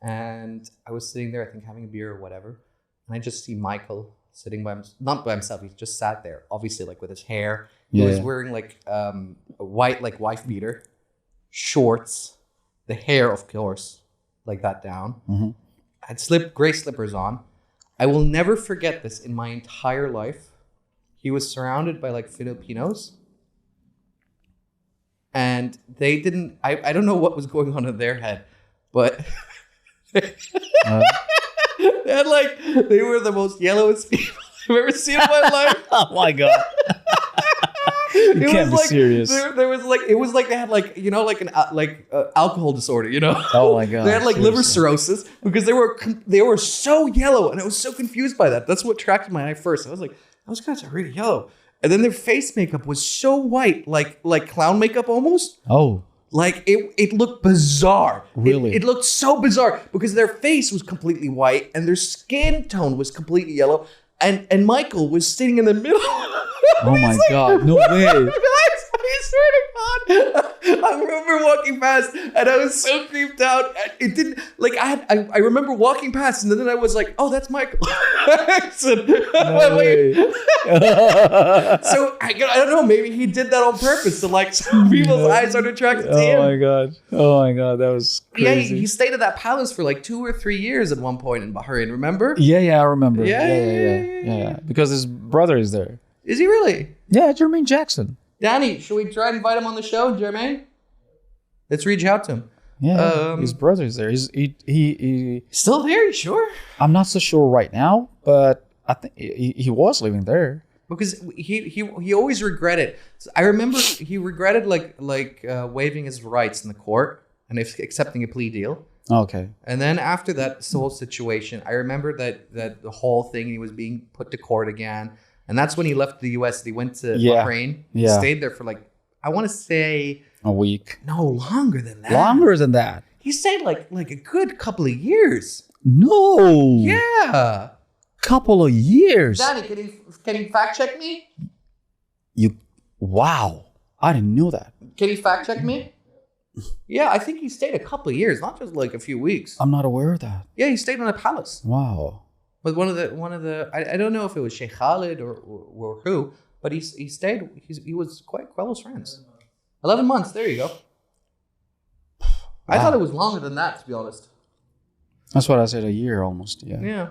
and I was sitting there, I think, having a beer or whatever, and I just see Michael sitting not by himself. He just sat there, obviously, like with his hair. He was wearing like a white wife beater, shorts, the hair, of course, like that down. I had gray slippers on. I will never forget this in my entire life. He was surrounded by like Filipinos. And they didn't, I don't know what was going on in their head, but they were the most yellowest people I've ever seen in my life. Oh my God. You can't be serious. It was like they had alcohol disorder, Oh my God. They had liver cirrhosis because they were so yellow, and I was so confused by that. That's what attracted my eye first. I was like, those guys are really yellow. And then their face makeup was so white, like clown makeup almost. Oh. Like it looked bizarre. Really? It looked so bizarre because their face was completely white and their skin tone was completely yellow. And Michael was sitting in the middle. Oh my God, no way. I swear to God, I remember walking past and I was so creeped out. It didn't like I remember walking past and then I was like, oh, that's Michael. No way. So I don't know, maybe he did that on purpose to like some people's eyes are attracted to him. Oh my God, that was crazy. Yeah, he stayed at that palace for like 2 or 3 years at one point in Bahrain. Remember? Yeah, I remember. Yeah. Because his brother is there. Is he really? Yeah, Jermaine Jackson. Danny, should we try and invite him on the show, Jermaine? Let's reach out to him. Yeah, his brother is there. He still there? You sure? I'm not so sure right now, but I think he was living there. Because he always regretted. I remember he regretted like waiving his rights in the court and accepting a plea deal. Okay. And then after that this whole situation, I remember that the whole thing, he was being put to court again. And that's when he left the US. He went to Bahrain. He stayed there for like, I want to say a week. No, longer than that. Longer than that. He stayed like a good couple of years. No. Yeah. Couple of years. Danny, can you fact check me? Wow. I didn't know that. Can you fact check me? Yeah, I think he stayed a couple of years, not just like a few weeks. I'm not aware of that. Yeah, he stayed in a palace. Wow. With one of the I don't know if it was Sheikh Khalid or who, but he stayed. He was quite close friends. 11 months. There you go. Wow. I thought it was longer than that, to be honest. That's what I said. A year almost. Yeah. Yeah.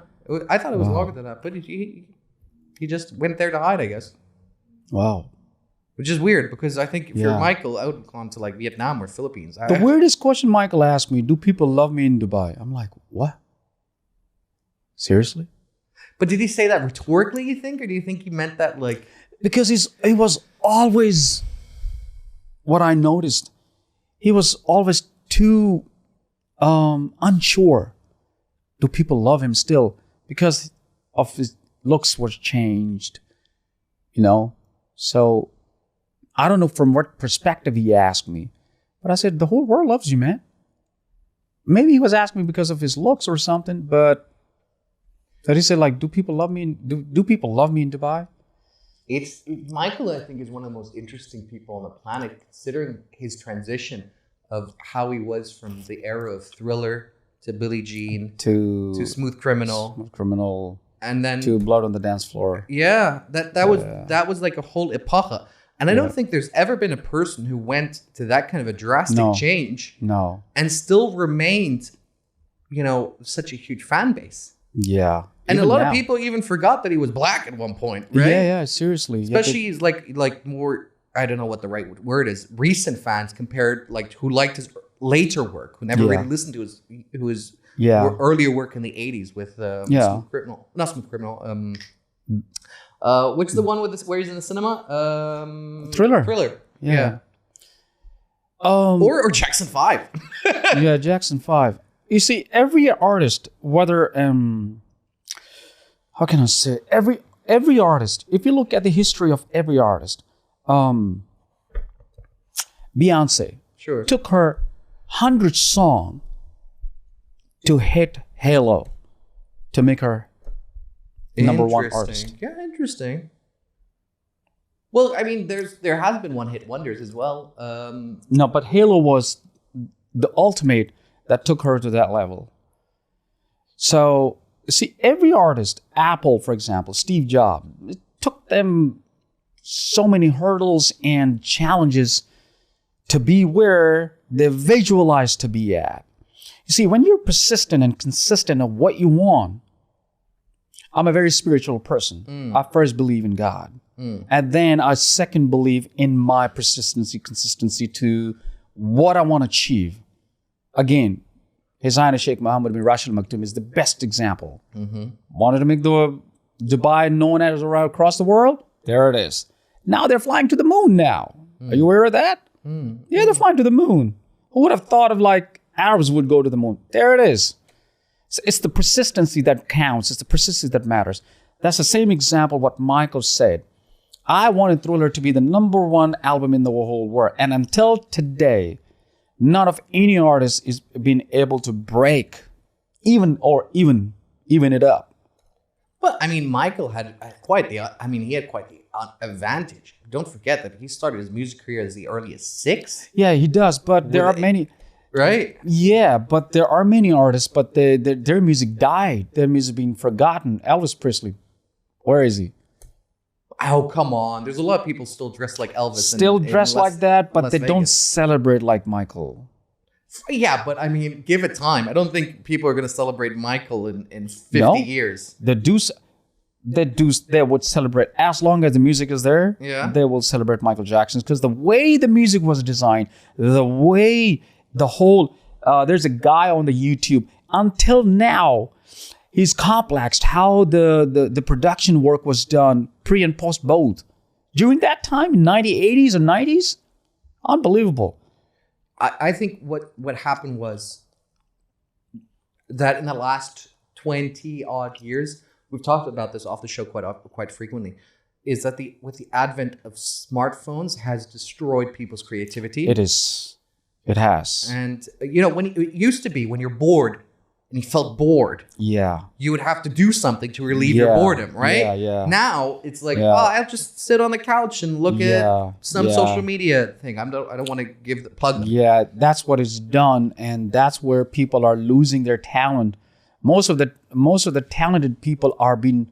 I thought it was longer than that, but he just went there to hide, I guess. Wow. Which is weird because I think for Michael, I would have gone to like Vietnam or Philippines. The weirdest question Michael asked me: do people love me in Dubai? I'm like, what? Seriously? But did he say that rhetorically, you think? Or do you think he meant that like... Because he was always... What I noticed, he was always too unsure. Do people love him still? Because of his looks was changed. You know? So, I don't know from what perspective he asked me. But I said, the whole world loves you, man. Maybe he was asking me because of his looks or something, but... So he said, like, do people love me? Do people love me in Dubai? Michael, I think, is one of the most interesting people on the planet, considering his transition of how he was from the era of Thriller to Billie Jean to Smooth Criminal, and then to Blood on the Dance Floor. Yeah, that was like a whole epocha. And I don't think there's ever been a person who went to that kind of a drastic change, and still remained, such a huge fan base. Yeah. And a lot of people even forgot that he was black at one point, right? Yeah, seriously. Especially like more, I don't know what the right word is, recent fans compared like who liked his later work, who never really listened to his earlier work in the 80s with Smooth Criminal. Not Smooth Criminal. Which is the one where he's in the cinema? Thriller. Yeah. Or Jackson 5. Yeah, Jackson 5. You see, every artist, whether how can I say, every artist, if you look at the history of every artist, Beyonce took her 100 song to hit Halo to make her number one artist. Yeah, interesting. Well, I mean, there has been one hit wonders as well. No, but Halo was the ultimate that took her to that level. So, see, every artist, Apple, for example, Steve Jobs, it took them so many hurdles and challenges to be where they visualized to be at. You see, when you're persistent and consistent of what you want, I'm a very spiritual person. I first believe in God. And then I second believe in my consistency to what I want to achieve. Again, His Highness Sheikh Mohammed bin Rashid Al Maktoum is the best example. Wanted to make the Dubai known as around across the world? There it is. Now they're flying to the moon now. Are you aware of that? Yeah, they're flying to the moon. Who would have thought of like Arabs would go to the moon? There it is. It's the persistency that counts. It's the persistency that matters. That's the same example what Michael said. I wanted Thriller to be the number one album in the whole world. And until today, none of any artist is being able to break even it up. But I mean, Michael had quite the. I mean, he had quite the advantage. Don't forget that he started his music career as the early as 6. Yeah, he does. But there are many. Right? Yeah, but there are many artists, but their music died. Their music being forgotten. Elvis Presley, where is he? Oh, come on. There's a lot of people still dressed like Elvis. Still dressed like that, but they don't celebrate like Michael. Yeah, but I mean, give it time. I don't think people are going to celebrate Michael in 50 years. They would celebrate as long as the music is there. Yeah. They will celebrate Michael Jackson because the way the music was designed, the way the whole, there's a guy on the YouTube until now, he's complexed how the production work was done pre and post both. During that time, in 80s or 90s, unbelievable. I think what happened was that in the last 20 odd years, we've talked about this off the show quite frequently, is that with the advent of smartphones has destroyed people's creativity. It has. And when it used to be when you're bored and you felt bored, you would have to do something to relieve your boredom, right? Yeah. Now it's like, I'll just sit on the couch and look at some social media thing. I don't want to give the plug. Yeah, that's what is done, and that's where people are losing their talent. Most of the talented people are being,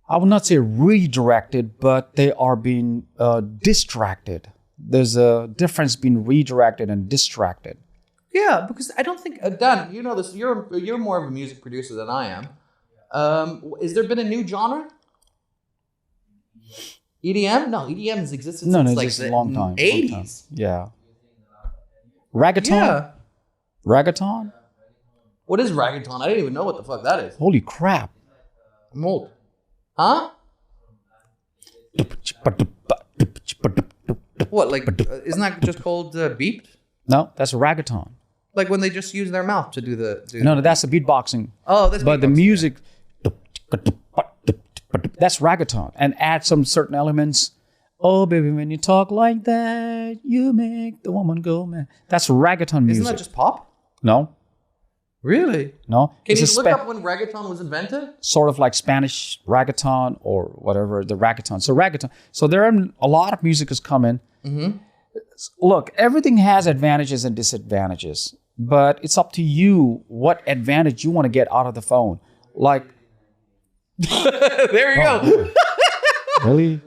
I would not say redirected, but they are being distracted. There's a difference between redirected and distracted. Yeah, because I don't think Dan, you know this. You're more of a music producer than I am. Has there been a new genre? EDM? No, EDM has existed since like the a long time. 80s. Yeah. Reggaeton? Yeah. Reggaeton? What is reggaeton? I didn't even know what the fuck that is. Holy crap. I'm old. Huh? What, like, isn't that just called beeped? No, that's reggaeton. Like when they just use their mouth to do the... No, that's the beatboxing. Oh, that's But the music... That's reggaeton. And add some certain elements. Oh, baby, when you talk like that, you make the woman go, man. That's reggaeton music. Isn't that just pop? No. Really? No. Can you look up when reggaeton was invented? Sort of like Spanish reggaeton or whatever, the reggaeton. So reggaeton. So there are a lot of music is coming. Mm-hmm. Look, everything has advantages and disadvantages, but it's up to you what advantage you want to get out of the phone. Like, there you go. Really?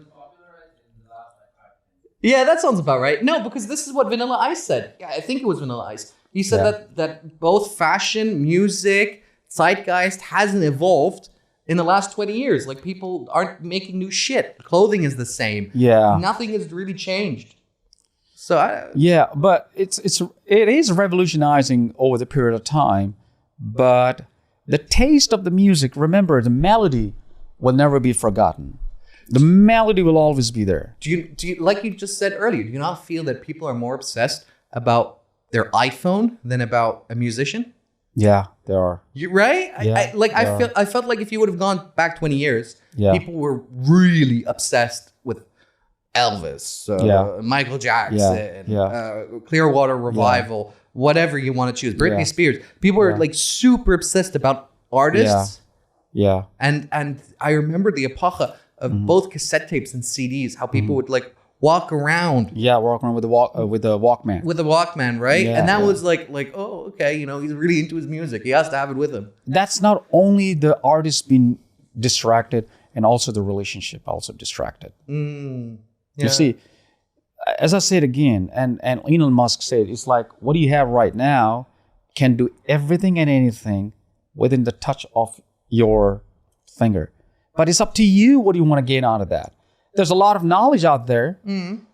Yeah, that sounds about right. No, because this is what Vanilla Ice said. Yeah, I think it was Vanilla Ice. He said that both fashion, music, zeitgeist hasn't evolved in the last 20 years. Like, people aren't making new shit. Clothing is the same. Yeah. Nothing has really changed. So but it is revolutionizing over the period of time. But the taste of the music, remember, the melody will never be forgotten. The melody will always be there. Do you like you just said earlier? Do you not feel that people are more obsessed about their iPhone than about a musician? Yeah, there are. You right? Yeah, I felt like if you would have gone back 20 years, Yeah. people were really obsessed with Elvis, Michael Jackson, Clearwater Revival, whatever you want to choose, Britney Spears. People are like super obsessed about artists. Yeah. And I remember the epocha of both cassette tapes and CDs, how people would like walk around. Yeah, walk around with the Walkman. With the Walkman, right? Yeah, and that was like, oh, okay, he's really into his music. He has to have it with him. That's not only the artist being distracted, and also the relationship also distracted. You see, as I said again, and Elon Musk said, it's like, what do you have right now can do everything and anything within the touch of your finger. But it's up to you what you want to gain out of that. There's a lot of knowledge out there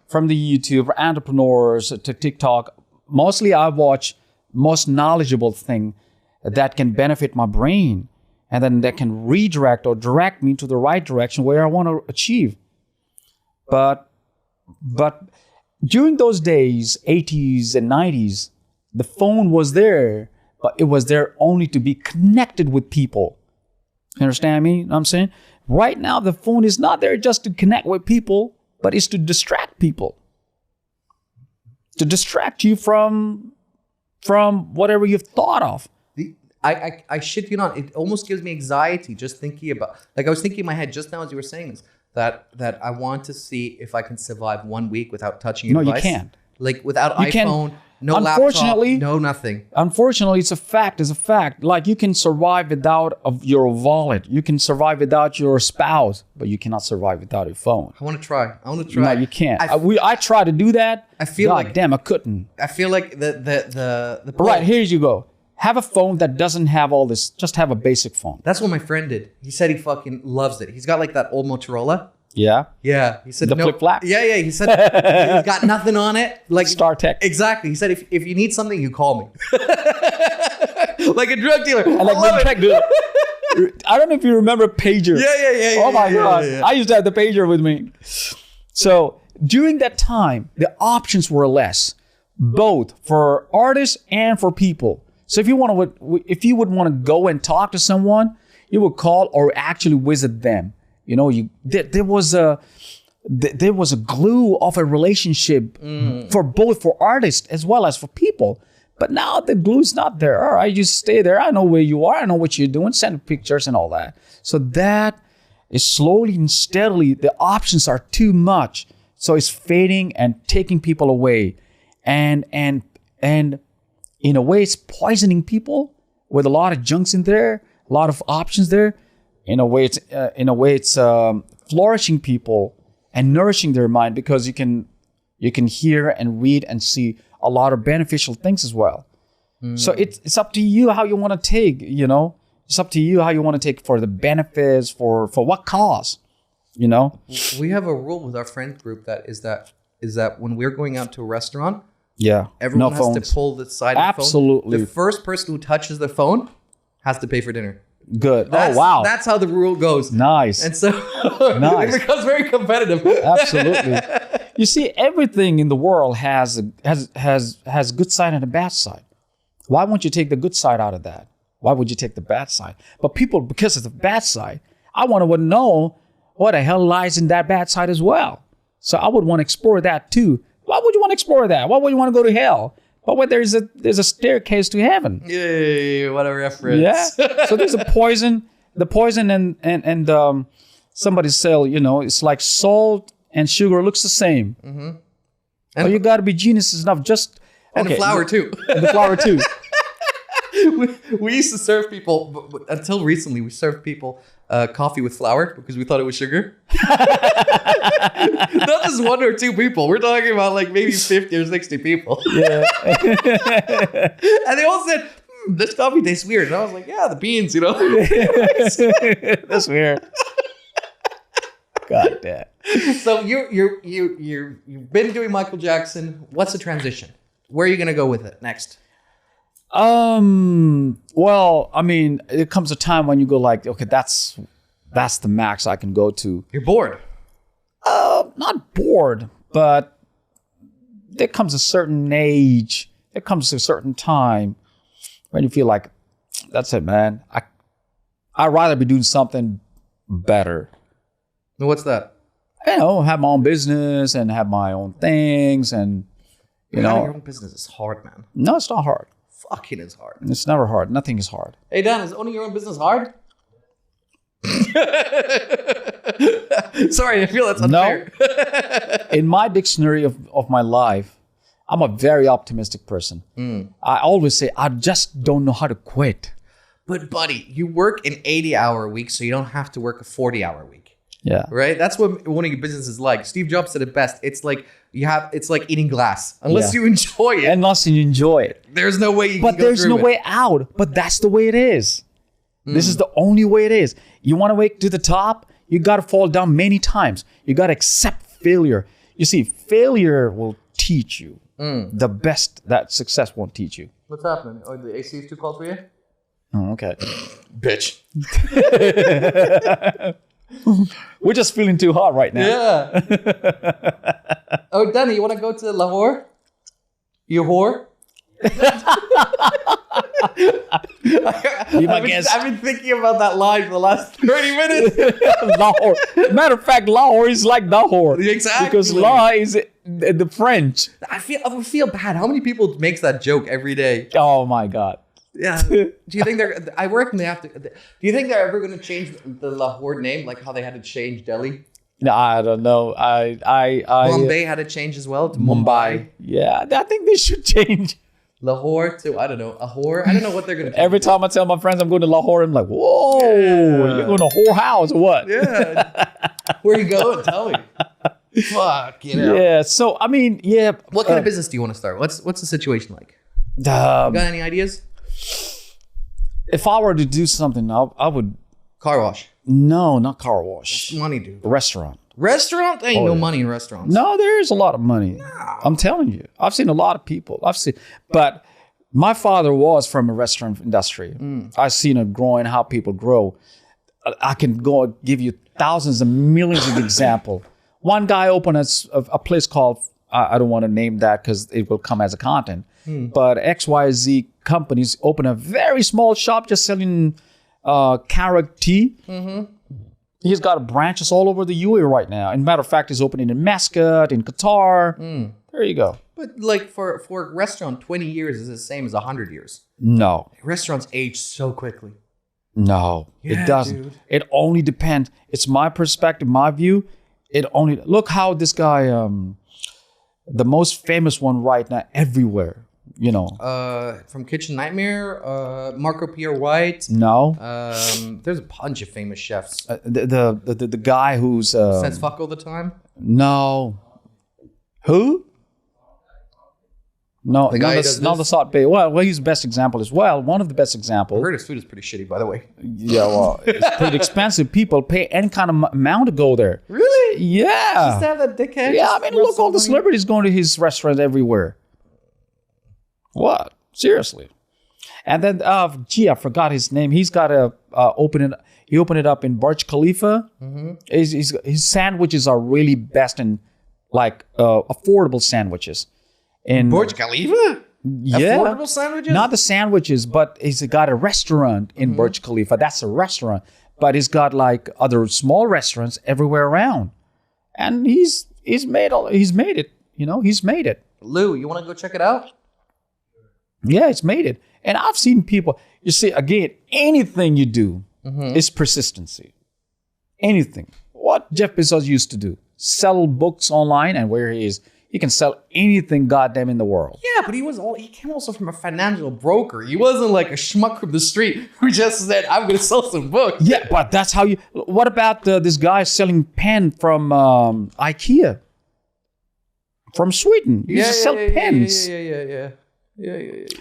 from the YouTube, entrepreneurs to TikTok. Mostly I watch most knowledgeable thing that can benefit my brain and then that can redirect or direct me to the right direction where I want to achieve. But during those days, 80s and 90s, the phone was there, but it was there only to be connected with people. You understand me? You know what I'm saying? Right now, the phone is not there just to connect with people, but it's to distract people. to distract you from whatever you've thought of. I shit you not. It almost gives me anxiety just thinking about. Like I was thinking in my head just now as you were saying this, that I want to see if I can survive 1 week without touching a device. No, you can't. Like without You iPhone, no Unfortunately, laptop, no nothing. Unfortunately, it's a fact. It's a fact. Like you can survive without your wallet. You can survive without your spouse, but you cannot survive without your phone. I want to try. No, you can't. I tried to do that. I feel God like damn, I couldn't. I feel like the Right, here you go. Have a phone that doesn't have all this. Just have a basic phone. That's what my friend did. He said he fucking loves it. He's got like that old Motorola. Yeah. Yeah. He said The no. flip-flap? Yeah. He said he's got nothing on it. Like StarTech. Exactly. He said if you need something, you call me. Like a drug dealer. I like the tech dealer. I don't know if you remember pager. Yeah. Oh my God. Yeah. I used to have the pager with me. So during that time, the options were less, both for artists and for people. So if you would want to go and talk to someone, you would call or actually visit them. You know, there was a glue of a relationship for artists as well as for people. But now the glue's not there. All right, you stay there. I know where you are. I know what you're doing. Send pictures and all that. So that is slowly and steadily, the options are too much. So it's fading and taking people away. And in a way, it's poisoning people with a lot of junks in there, a lot of options there. In a way, it's flourishing people and nourishing their mind because you can hear and read and see a lot of beneficial things as well. So it's up to you how you want to take. You know, it's up to you how you want to take for the benefits for what cause. You know, we have a rule with our friend group that is that when we're going out to a restaurant. Yeah, everyone no has phones. to pull the side Absolutely. of the phone. The first person who touches the phone has to pay for dinner. Good. Wow. That's how the rule goes. Nice. And so nice. It becomes very competitive. Absolutely. You see, everything in the world has good side and a bad side. Why won't you take the good side out of that? Why would you take the bad side? But people, because of the bad side, I want to know what the hell lies in that bad side as well. So I would want to explore that too. Why would you want to explore that? Why would you want to go to hell? But when there's a staircase to heaven. Yay, what a reference. Yeah. So there's a poison. The poison and somebody said, you know, it's like salt and sugar looks the same. Mm-hmm. And you got to be geniuses enough just... And the flour too. And the flour too. We used to serve people, but until recently, we served people coffee with flour because we thought it was sugar. Not just one or two people. We're talking about like maybe 50 or 60 people. Yeah. And they all said, this coffee tastes weird. And I was like, yeah, the beans, you know. That's weird. God damn. So you've been doing Michael Jackson. What's the transition? Where are you going to go with it next? Well, I mean, it comes a time when you go like, okay, that's the max I can go to. You're bored. Not bored, but there comes a certain age, there comes a certain time when you feel like, that's it, man. I'd rather be doing something better. What's that? You know, have my own business and have my own things and, you know. Your own business is hard, man. No, it's not hard. Fucking is hard. It's never hard. Nothing is hard. Hey, Dan, is owning your own business hard? Sorry, I feel that's unfair. No. In my dictionary of my life, I'm a very optimistic person. I always say, I just don't know how to quit. But buddy, you work an 80-hour week, so you don't have to work a 40-hour week. Yeah. Right? That's what owning a business is like. Steve Jobs said it best. It's like eating glass. Unless you enjoy it. Unless you enjoy it. There's no way you but can go there's through no it. way out. But that's the way it is. This is the only way it is. You want to wake to the top, you got to fall down many times. You got to accept failure. You see, failure will teach you the best that success won't teach you. What's happening? Oh, the AC is too cold for you? Oh, okay. Bitch. We're just feeling too hot right now. Yeah. Oh, Danny, you want to go to Lahore? You whore? I've been thinking about that line for the last 30 minutes. Lahore. Matter of fact, Lahore is like Lahore. Exactly. Because La is the French. I would feel bad. How many people makes that joke every day? Oh my God. Yeah. Do you think I reckon they have to? Do you think they're ever going to change the Lahore name, like how they had to change Delhi? No, I don't know. Bombay had to change as well to Mumbai. Yeah, I think they should change. Lahore to, I don't know, a whore. I don't know what they're going to do. Every time I tell my friends I'm going to Lahore, I'm like, whoa, you're going to whore house or what? Yeah. Where you going? Tell me. Fuck, you know. Yeah, so, I mean, yeah. What kind of business do you want to start? What's the situation like? You got any ideas? If I were to do something, I would... Car wash. No, not car wash. Money, dude. Restaurant. Restaurant? There ain't no money in restaurants. No, there's a lot of money. No. I'm telling you. I've seen a lot of people. But my father was from a restaurant industry. I've seen it growing, how people grow. I can go give you thousands and millions of examples. One guy opened a place called, I don't want to name that because it will come as a content, but XYZ companies open a very small shop just selling carrot tea. He's got branches all over the UAE right now. And matter of fact, he's opening in Muscat, in Qatar. There you go. But like for a restaurant, 20 years is the same as 100 years. No. Restaurants age so quickly. No, Yeah, it doesn't. dude. It only depends. It's my perspective, my view. It only, look how this guy, the most famous one right now everywhere, you know. From Kitchen Nightmare, Marco Pierre White. No. There's a bunch of famous chefs. The guy who's... Says fuck all the time. No. Who? No, The guy who does not the this? Salt Bay. Well, he's the best example as well. One of the best I examples. heard his food is pretty shitty, by the way. Yeah, well, it's pretty expensive. People pay any kind of amount to go there. Really? Yeah. Just to have that dickhead. Yeah, I just mean, rub look, some all the money. celebrities going to his restaurant everywhere. What? Seriously. And then, I forgot his name. He's got a he opened it up in Burj Khalifa. His sandwiches are really best in like affordable sandwiches. In Burj Khalifa? yeah, Affordable sandwiches? not the sandwiches, but he's got a restaurant in Burj Khalifa. That's a restaurant, but he's got like other small restaurants everywhere around, and he's made it. You know, he's made it. Lou, you want to go check it out? Yeah, it's made it. And I've seen people. You see, again, anything you do is persistency. Anything. What Jeff Bezos used to do: sell books online, and where he is. He can sell anything goddamn in the world. Yeah, but he came also from a financial broker. He wasn't like a schmuck from the street who just said, I'm going to sell some books. Yeah, but that's how you... What about this guy selling pen from IKEA? From Sweden. He used to sell pens. Yeah.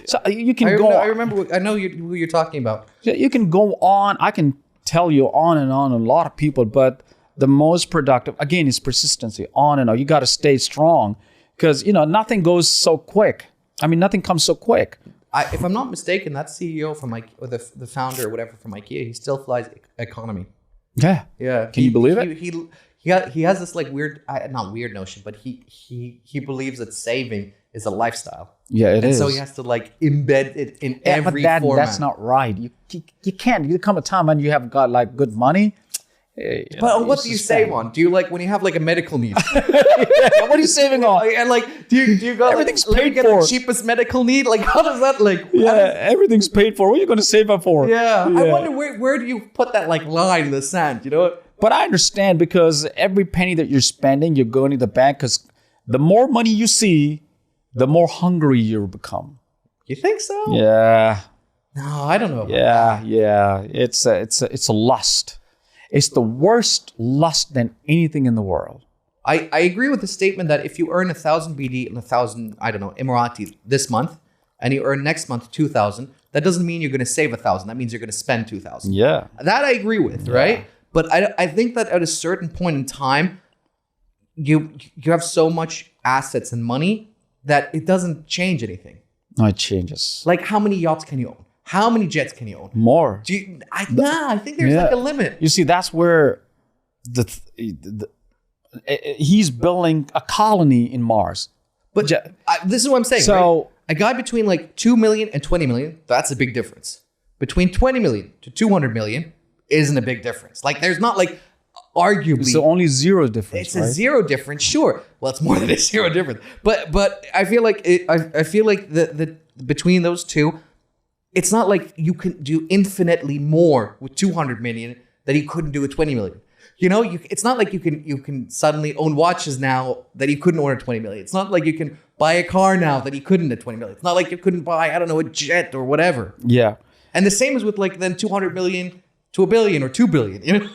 So you can I remember. I know who you're talking about. You can go on. I can tell you on and on a lot of people, but the most productive, again, is persistency. On and on. You got to stay strong because, you know, nothing goes so quick. I mean, nothing comes so quick. If I'm not mistaken, that CEO from IKEA, or the founder or whatever from IKEA, he still flies economy. Yeah. Yeah. Can you believe it? He has this like weird, not weird notion, but he believes that saving is a lifestyle. Yeah, it is. So he has to like embed it in every but format. that's not right. You can't. You come a time when you have got like good money. But what do you save on? Do you like when you have like a medical need? What are you saving on? And like, do you go Everything's like, let me paid get for. the cheapest medical need? Like, how does that like? Yeah, everything's paid for. What are you going to save up for? Yeah, I wonder where do you put that like line in the sand? You know? But I understand because every penny that you're spending, you're going to the bank because the more money you see, the more hungry you become. You think so? Yeah. No, I don't know. Yeah. It's a lust. It's the worst lust than anything in the world. I agree with the statement that if you earn 1,000 BD and 1,000, I don't know, Emirati this month, and you earn next month 2,000, that doesn't mean you're going to save 1,000. That means you're going to spend 2,000. Yeah. That I agree with, right? But I think that at a certain point in time, you have so much assets and money that it doesn't change anything. No, it changes. Like, how many yachts can you own? How many jets can you own? More. I think there's like a limit. You see, that's where he's building a colony in Mars. But this is what I'm saying. So right? A guy between like 2 million and 20 million, that's a big difference. Between 20 million to 200 million isn't a big difference. Like there's not like arguably. It's only zero difference. It's a zero difference, sure. Well, it's more than a zero difference. But I feel like I feel like the between those two, it's not like you can do infinitely more with 200 million that you couldn't do with 20 million. You know, it's not like you can suddenly own watches now that you couldn't own at 20 million. It's not like you can buy a car now that you couldn't at 20 million. It's not like you couldn't buy, I don't know, a jet or whatever. Yeah. And the same is with like then 200 million to a billion or 2 billion, you know?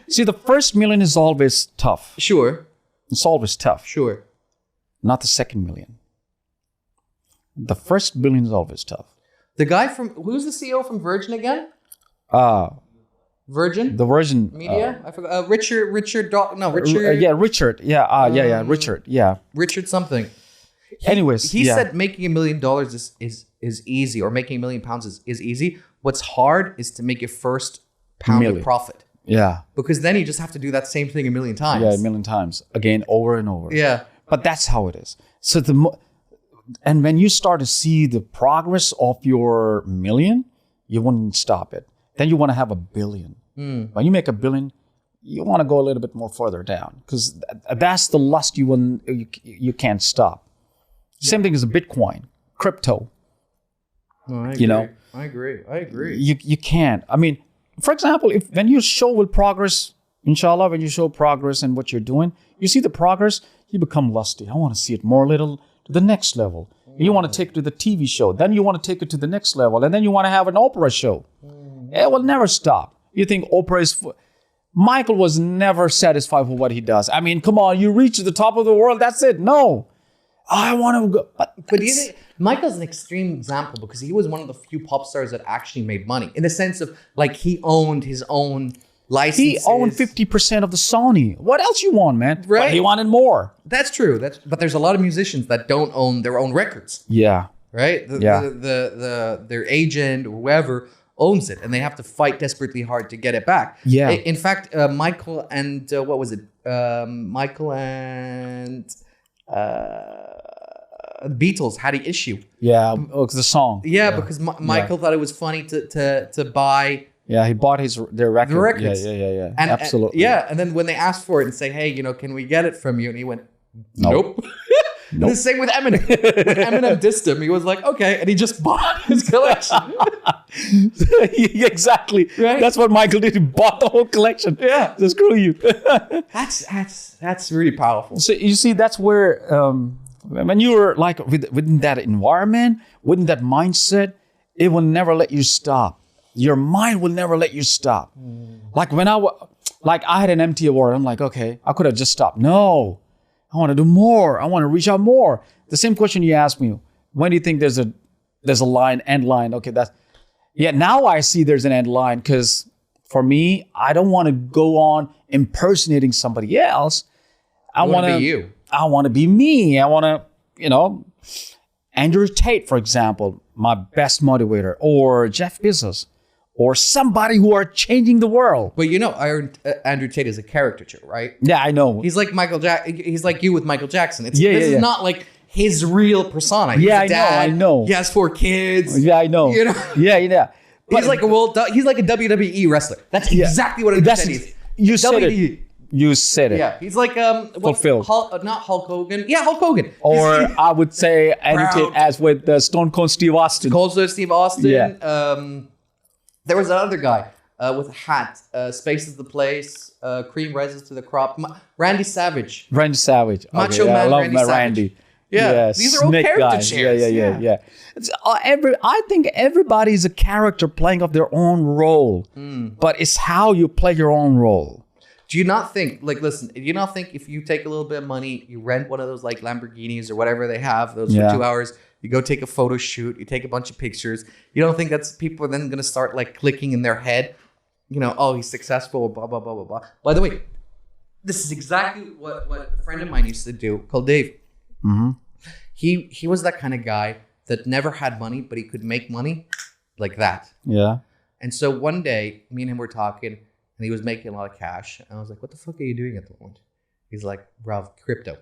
See, the first million is always tough. Sure. It's always tough. Sure. Not the second million. The first billion is always tough. The guy who's the CEO from Virgin again? Virgin? The Virgin Media? I forgot. Richard. Richard. Yeah, Richard. Yeah, Richard. Yeah. Richard something. Anyways, he said making $1 million is easy, or making £1 million is easy. What's hard is to make your first pound of profit. Yeah. Because then you just have to do that same thing 1 million times. Yeah, 1 million times. Again, over and over. Yeah. But that's how it is. So and when you start to see the progress of your million, you wouldn't stop it. Then you want to have 1 billion. When you make 1 billion, you want to go a little bit more further down, because that's the lust you can't stop. Same thing as a Bitcoin, crypto. No, I agree. I agree. You can't. I mean, for example, when you show with progress, inshallah, when you show progress in what you're doing, you see the progress, you become lusty. I want to see it more little to the next level. You want to take it to the TV show. Then you want to take it to the next level. And then you want to have an opera show. It will never stop. You think opera is... Michael was never satisfied with what he does. I mean, come on, you reach the top of the world, that's it. No. I want to go... But do you think Michael's an extreme example, because he was one of the few pop stars that actually made money, in the sense of, like, he owned his own licenses. He owned 50% of the Sony. What else you want, man? Right. But he wanted more. That's true. But there's a lot of musicians that don't own their own records. Yeah. Right? Their agent or whoever owns it, and they have to fight desperately hard to get it back. Yeah. In fact, Michael and what was it? Michael and Beatles had an issue. Yeah, the song. Yeah, because Michael thought it was funny to buy. Yeah, he bought their record. The records. Yeah. And, absolutely. And then when they asked for it and say, hey, can we get it from you? And he went, nope. Nope. The same with Eminem. When Eminem dissed him, he was like, okay. And he just bought his collection. Exactly. Right? That's what Michael did. He bought the whole collection. Yeah. So screw you. That's really powerful. So you see, that's where, when you're like within that environment, within that mindset, it will never let you stop. Your mind will never let you stop. Like when I had an MT award, I'm like, okay, I could have just stopped. No. I want to do more. I want to reach out more. The same question you asked me. When do you think there's a line, end line? Okay, now I see there's an end line, because for me, I don't want to go on impersonating somebody else. I want to be you. I want to be me. I want to, Andrew Tate, for example, my best motivator, or Jeff Bezos, or somebody who are changing the world. But Andrew Tate is a caricature, right? Yeah, I know. He's like he's like you with Michael Jackson. This is not like his real persona. He's a dad. I know. He has 4 kids. Yeah, I know. Yeah. But he's like a WWE wrestler. That's exactly what Andrew Tate is. You said it. You said it. Yeah, he's like fulfilled. Not Hulk Hogan. Yeah, Hulk Hogan. Or I would say Andrew Tate as with Stone Cold Steve Austin. Steve Austin. Yeah. There was another guy with a hat. Space is the place. Cream rises to the crop. Randy Savage. Macho Man. I love Randy Randy. Yeah, these are all caricatures. Yeah. I think everybody's a character playing up their own role, but it's how you play your own role. Do you not think, if you take a little bit of money, you rent one of those like Lamborghinis or whatever they have, those for 2 hours, you go take a photo shoot, you take a bunch of pictures, you don't think that's people are then going to start like clicking in their head, oh, he's successful, blah, blah, blah, blah, blah. By the way, this is exactly what a friend of mine used to do, called Dave. Mm-hmm. He was that kind of guy that never had money, but he could make money like that. Yeah. And so one day, me and him were talking, and he was making a lot of cash. And I was like, what the fuck are you doing at the moment? He's like, bro, crypto.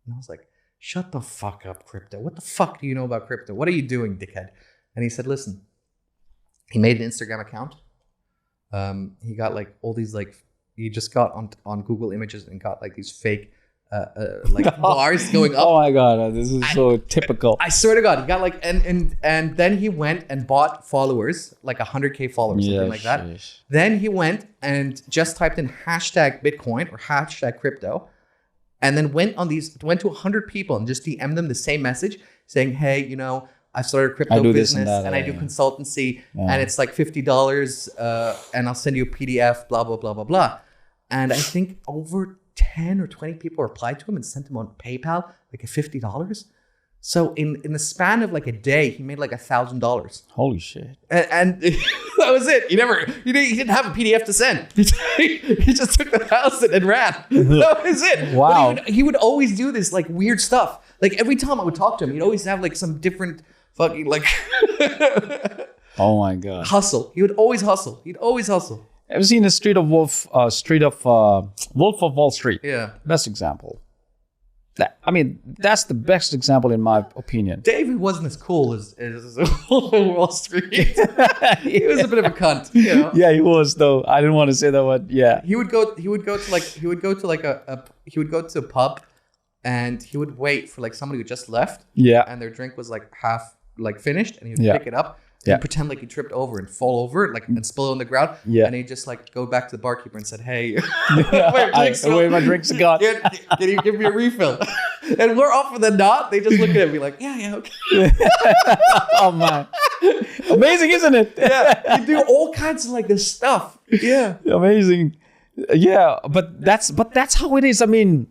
And I was like, shut the fuck up, crypto. What the fuck do you know about crypto? What are you doing, dickhead? And he said, listen, he made an Instagram account. He got like all these like, he just got on Google Images and got like these fake like bars going up. Oh my God, this is so typical. I swear to God, he got like and then he went and bought followers, like 100K followers, something like that. Then he went and just typed in hashtag Bitcoin or hashtag crypto, and then went to 100 people and just DM them the same message saying, hey, you know, I started a crypto business and I do consultancy and it's like $50 and I'll send you a PDF, blah, blah, blah, blah, blah. And I think over 10 or 20 people replied to him and sent him on PayPal like $50. So in the span of like a day, he made like $1,000. Holy shit. And that was it. He didn't have a PDF to send. He just took the 1,000 and ran. That was it. Wow. But he would always do this like weird stuff. Like every time I would talk to him, he'd always have like some different fucking like oh my God. hustle. He would always hustle. He'd always hustle. Have you seen the Wolf of Wall Street? Yeah. Best example. That's the best example in my opinion. David wasn't as cool as Wolf of Wall Street. He was a bit of a cunt. You know? Yeah, he was though. I didn't want to say that, but yeah. He would go to a pub and he would wait for like somebody who just left. Yeah. And their drink was like half like finished and he would pick it up. Yeah. And pretend like he tripped over and fall over like and spill it on the ground. Yeah. And he'd just like go back to the barkeeper and said, hey, my drinks are gone. Can you give me a refill? And more often than not, they just look at me like, yeah, okay. Oh man. Amazing, isn't it? Yeah. You do all kinds of like this stuff. Yeah. Amazing. Yeah, but that's how it is. I mean,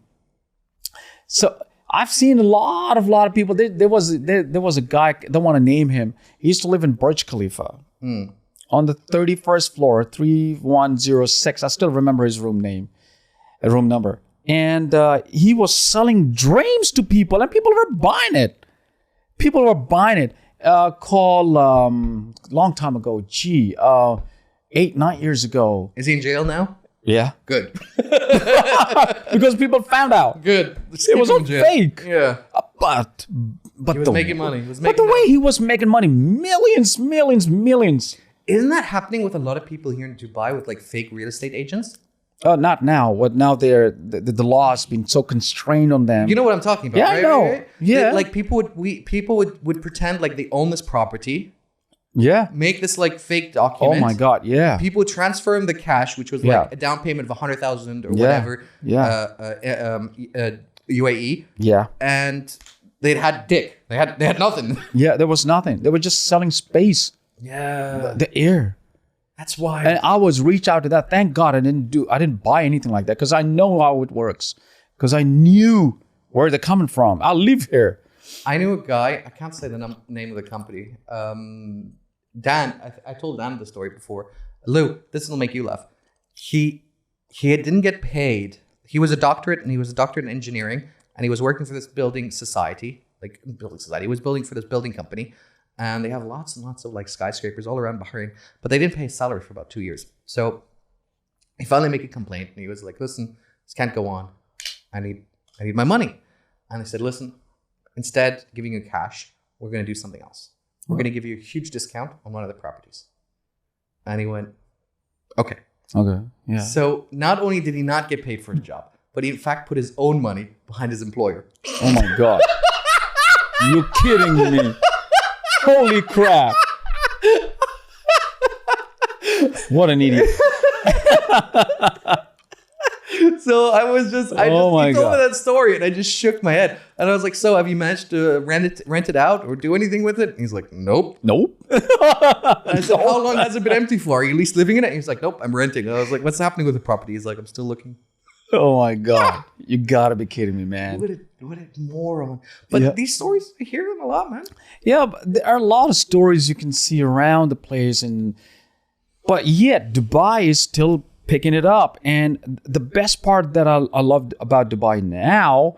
so I've seen a lot of people. There was a guy, I don't want to name him. He used to live in Burj Khalifa on the 31st floor, 3106. I still remember his room number. And he was selling dreams to people, and people were buying it. Long time ago, 8-9 years ago. Is he in jail now? Yeah. Good. Because people found out. Good. It was all fake. Yeah. But he was making money. But the way he was making money, millions. Isn't that happening with a lot of people here in Dubai with like fake real estate agents? Not now. What now? The law has been so constrained on them. You know what I'm talking about? Yeah, right? I know. Right? Yeah. Like people would pretend like they own this property. Yeah. Make this like fake document. Oh my God. Yeah. People would transfer him the cash, which was like a down payment of 100,000 or whatever. Yeah. UAE. Yeah. And they had dick. They had nothing. Yeah. There was nothing. They were just selling space. Yeah. The air. That's why. And I was reach out to that. Thank God I didn't buy anything like that because I know how it works. Because I knew where they're coming from. I live here. I knew a guy. I can't say the name of the company. Dan. I told Dan the story before. Lou, this will make you laugh. He didn't get paid. He was a doctorate in engineering, and he was working for this building society. He was building for this building company. And they have lots and lots of like skyscrapers all around Bahrain, but they didn't pay his salary for about 2 years. So he finally made a complaint and he was like, listen, this can't go on. I need my money. And I said, listen, instead of giving you cash, we're going to do something else. We're going to give you a huge discount on one of the properties. And he went, okay. Okay. Yeah. So not only did he not get paid for his job, but he in fact put his own money behind his employer. Oh my God. You're kidding me. Holy crap. What an idiot. So I just he told me that story and I just shook my head. And I was like, so have you managed to rent it out or do anything with it? And he's like, nope. And I said, how long has it been empty for? Are you at least living in it? And he's like, nope, I'm renting. And I was like, what's happening with the property? He's like, I'm still looking. Oh my God. You gotta be kidding me, man. What a moron. But these stories, I hear them a lot, man. Yeah, but there are a lot of stories you can see around the place. But yet, Dubai is still picking it up. And the best part that I love about Dubai now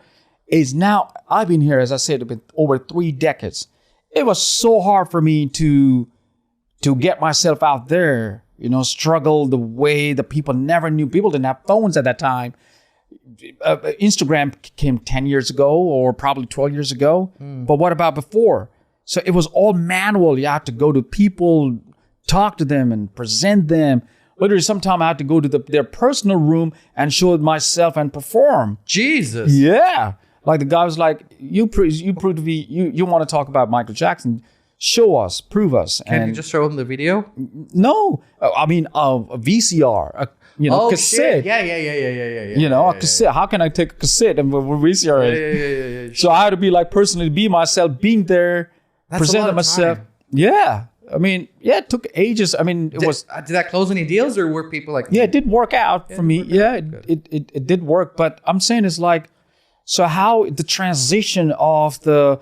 is I've been here, as I said, over 3 decades. It was so hard for me to get myself out there. Struggle the way the people never knew. People didn't have phones at that time. Instagram came 10 years ago or probably 12 years ago. But what about before? So it was all manual. You had to go to people, talk to them and present them. Literally, sometimes I had to go to their personal room and show it myself and perform. Jesus. Yeah. Like the guy was like, you prove to be, you want to talk about Michael Jackson. Show us, prove us. Can you just show him the video? No. I mean, a VCR, cassette. Shit. Yeah. You know, a cassette. How can I take a cassette and with VCR? Yeah. So I had to be like personally be myself, being there, presenting myself. Time. Yeah. I mean, yeah, it took ages. I mean, did that close any deals, or were people like? Yeah, it did work out for me. Yeah, it did work. But I'm saying it's like, so how the transition of the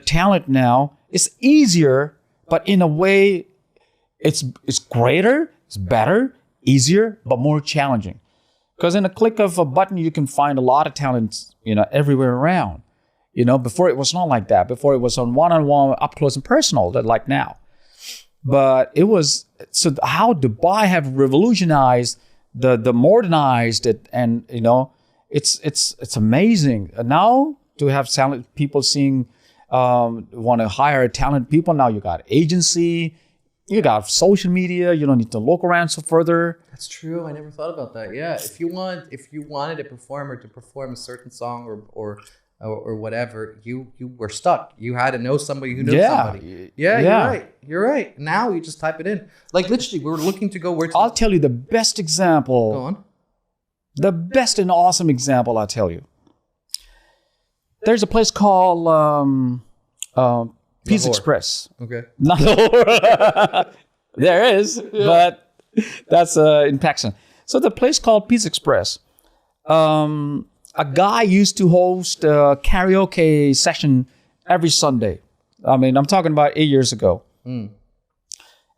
talent now is easier, but in a way, it's greater, it's better, easier, but more challenging. Because in a click of a button, you can find a lot of talent, everywhere around. Before it was not like that. Before it was on one-on-one, up close and personal, like now. But it was, so how Dubai have revolutionized the modernized it, and it's amazing. And now to have talent people seeing want to hire talented people. Now you got agency, you got social media. You don't need to look around so further. That's true. I never thought about that. Yeah, if you wanted a performer to perform a certain song or whatever, you were stuck. You had to know somebody who knows somebody. Yeah, you're right. Now you just type it in. Like literally, we were looking to go where. I'll tell you the best example. Go on. The best and awesome example, I'll tell you. There's a place called Pizza Express. Okay. There is, but that's in Pakistan. So the place called Pizza Express. A guy used to host a karaoke session every Sunday. I mean, I'm talking about 8 years ago.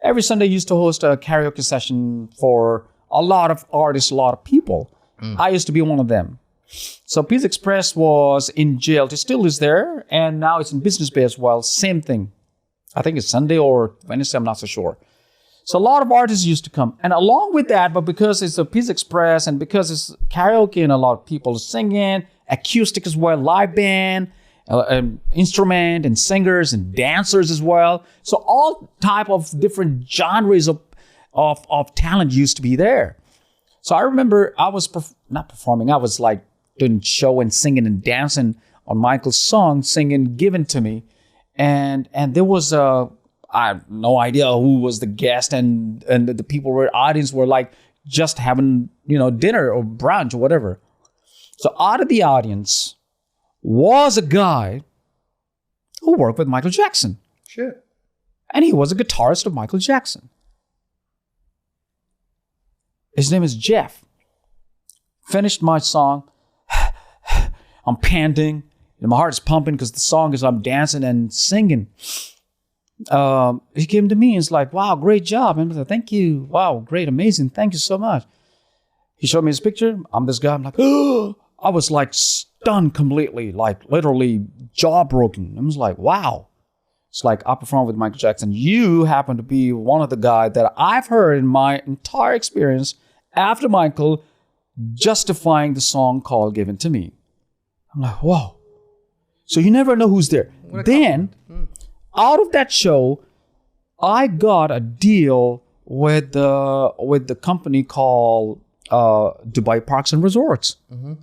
Every Sunday he used to host a karaoke session for a lot of artists, a lot of people. I used to be one of them. So Pizza Express was in jail. It still is there. And now it's in Business Bay as well. Same thing. I think it's Sunday or Wednesday. I'm not so sure. So a lot of artists used to come. And along with that, but because it's a Pizza Express and because it's karaoke and a lot of people singing, acoustic as well, live band, instrument and singers and dancers as well. So all type of different genres of talent used to be there. So I remember I was not performing. I was like doing show and singing and dancing on Michael's song, singing "Given to Me," and there was I have no idea who was the guest, and the people were audience were like just having dinner or brunch or whatever. So out of the audience was a guy who worked with Michael Jackson. Shit. And he was a guitarist of Michael Jackson. His name is Jeff. Finished my song. I'm panting. And my heart's pumping because the song is I'm dancing and singing. He came to me and he's like, wow, great job. And I said, thank you. Wow, great, amazing. Thank you so much. He showed me his picture. I'm this guy. I'm like, oh, I was like stunned completely, like literally jaw broken. I was like, wow. It's like I performed with Michael Jackson. You happen to be one of the guys that I've heard in my entire experience after Michael justifying the song called Given to Me. I'm like, whoa. So you never know who's there. Then, out of that show, I got a deal with the company called Dubai Parks and Resorts. Mm-hmm.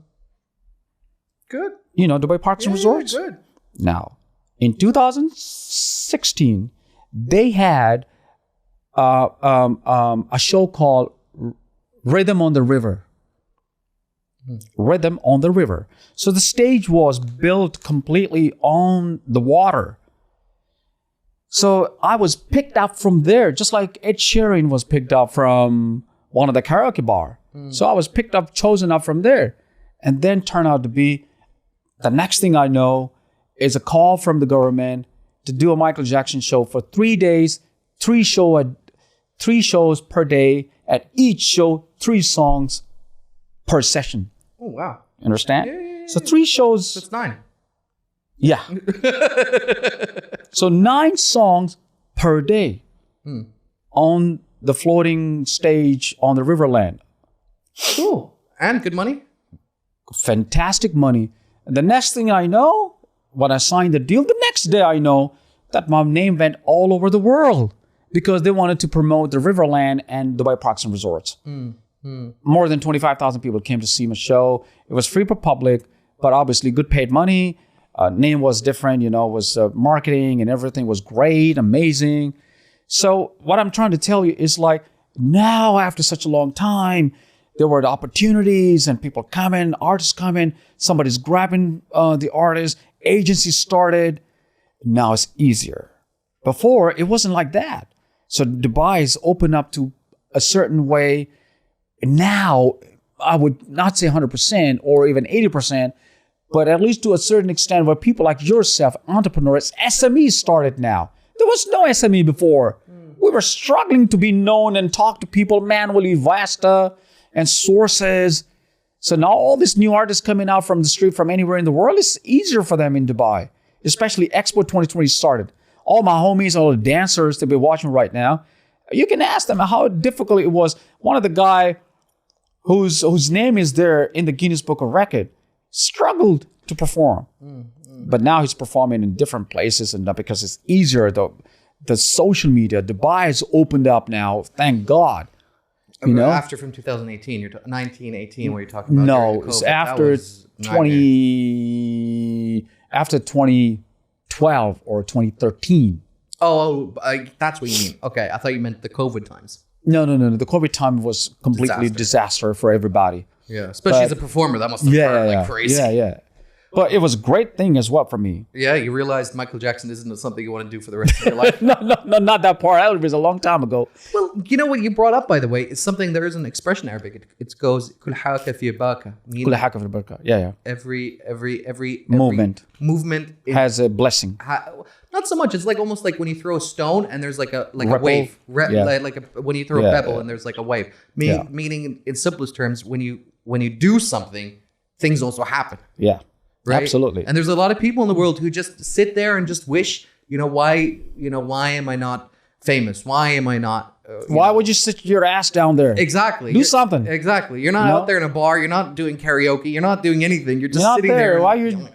Good. Dubai Parks and Resorts? Yeah, good. Now, in 2016, they had a show called Rhythm on the River. Rhythm on the River. So the stage was built completely on the water. So I was picked up from there, just like Ed Sheeran was picked up from one of the karaoke bar. So I was picked up, chosen up from there. And then turned out to be, the next thing I know is a call from the government to do a Michael Jackson show for 3 days, 3 shows per day, at each show, 3 songs per session. Oh, wow. Understand? Yeah. So 3 shows. That's 9. Yeah. So 9 songs per day on the floating stage on the Riverland. Cool. And good money? Fantastic money. And the next thing I know, when I signed the deal, the next day I know that my name went all over the world. because they wanted to promote the Riverland and Dubai Parks and Resorts. More than 25,000 people came to see my show. It was free for public, but obviously good paid money. Name was different, was marketing and everything was great, amazing. So what I'm trying to tell you is like now after such a long time, there were the opportunities and people coming, artists coming, somebody's grabbing the artist, agencies started. Now it's easier. Before, it wasn't like that. So Dubai is open up to a certain way. Now, I would not say 100% or even 80%, but at least to a certain extent where people like yourself, entrepreneurs, SMEs started now. There was no SME before. We were struggling to be known and talk to people manually, Vasta and sources. So now all these new artists coming out from the street from anywhere in the world, it's easier for them in Dubai. Especially Expo 2020 started. All my homies, all the dancers that be watching right now, you can ask them how difficult it was. One of the guy whose name is there in the Guinness Book of Record struggled to perform. But now he's performing in different places and because it's easier. The social media, Dubai has opened up now, thank God. After from 2018, 1918, where you're talking about. No, it's after 2012 or 2013. That's what you mean. Okay, I thought you meant the COVID times. No. The COVID time was completely disaster for everybody. Yeah, especially as a performer, that must have burned like crazy. Yeah. But it was a great thing as well for me. Yeah, you realized Michael Jackson isn't something you want to do for the rest of your life. No, not that part. That was a long time ago. Well, you know what you brought up, by the way, is something, there is an expression in Arabic. It goes, كل حاجة في بالك. كل حاجة في بالك. Yeah. Every movement has a blessing. Not so much. It's like almost like when you throw a stone and there's like a wave. When you throw a pebble and there's like a wave. Meaning in simplest terms, when you do something, things also happen. Yeah. Right? Absolutely. And there's a lot of people in the world who just sit there and just wish, why am I not famous? Why am I not? Why would you sit your ass down there? Exactly. Do something. Exactly. You're not out there in a bar. You're not doing karaoke. You're not doing anything. You're just sitting there. Why you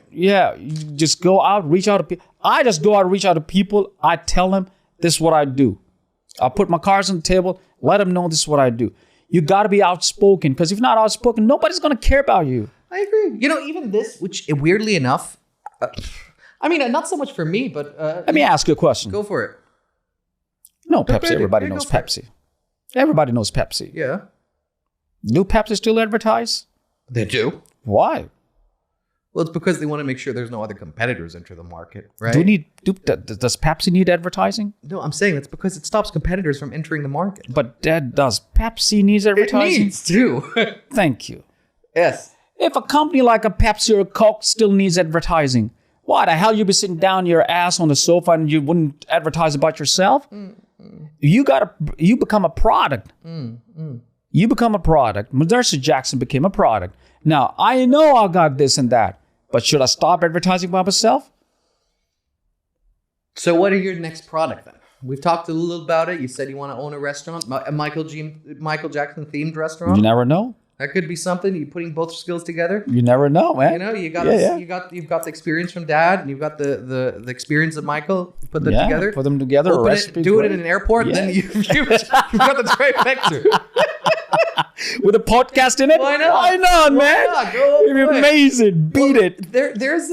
just go out, reach out to people. I just go out, reach out to people. I tell them this is what I do. I put my cards on the table, let them know this is what I do. You got to be outspoken because if not outspoken, nobody's going to care about you. I agree. Even this, which weirdly enough, not so much for me, but... let me ask you a question. Go for it. No, Pepsi. Everybody knows Pepsi. Everybody knows Pepsi. Yeah. Do Pepsi still advertise? They do. Why? Well, it's because they want to make sure there's no other competitors enter the market, right? Does Pepsi need advertising? No, I'm saying that's because it stops competitors from entering the market. But does Pepsi needs advertising? It needs to. Thank you. Yes. If a company like a Pepsi or a Coke still needs advertising, why the hell you be sitting down your ass on the sofa and you wouldn't advertise about yourself? You become a product. You become a product. Mudassar Jackson became a product. Now, I know I got this and that, but should I stop advertising by myself? So what are your next product then? We've talked a little about it. You said you want to own a restaurant, a Michael Jackson themed restaurant. You never know. That could be something. You're putting both skills together. You never know, man. You've got the experience from Dad, and you've got the experience of Michael. Put them together. Put them together. Do it in an airport. Yeah. Then you've got the trifecta. With a podcast in it? Why not? Why not, man? It'd be amazing. Beat it. There's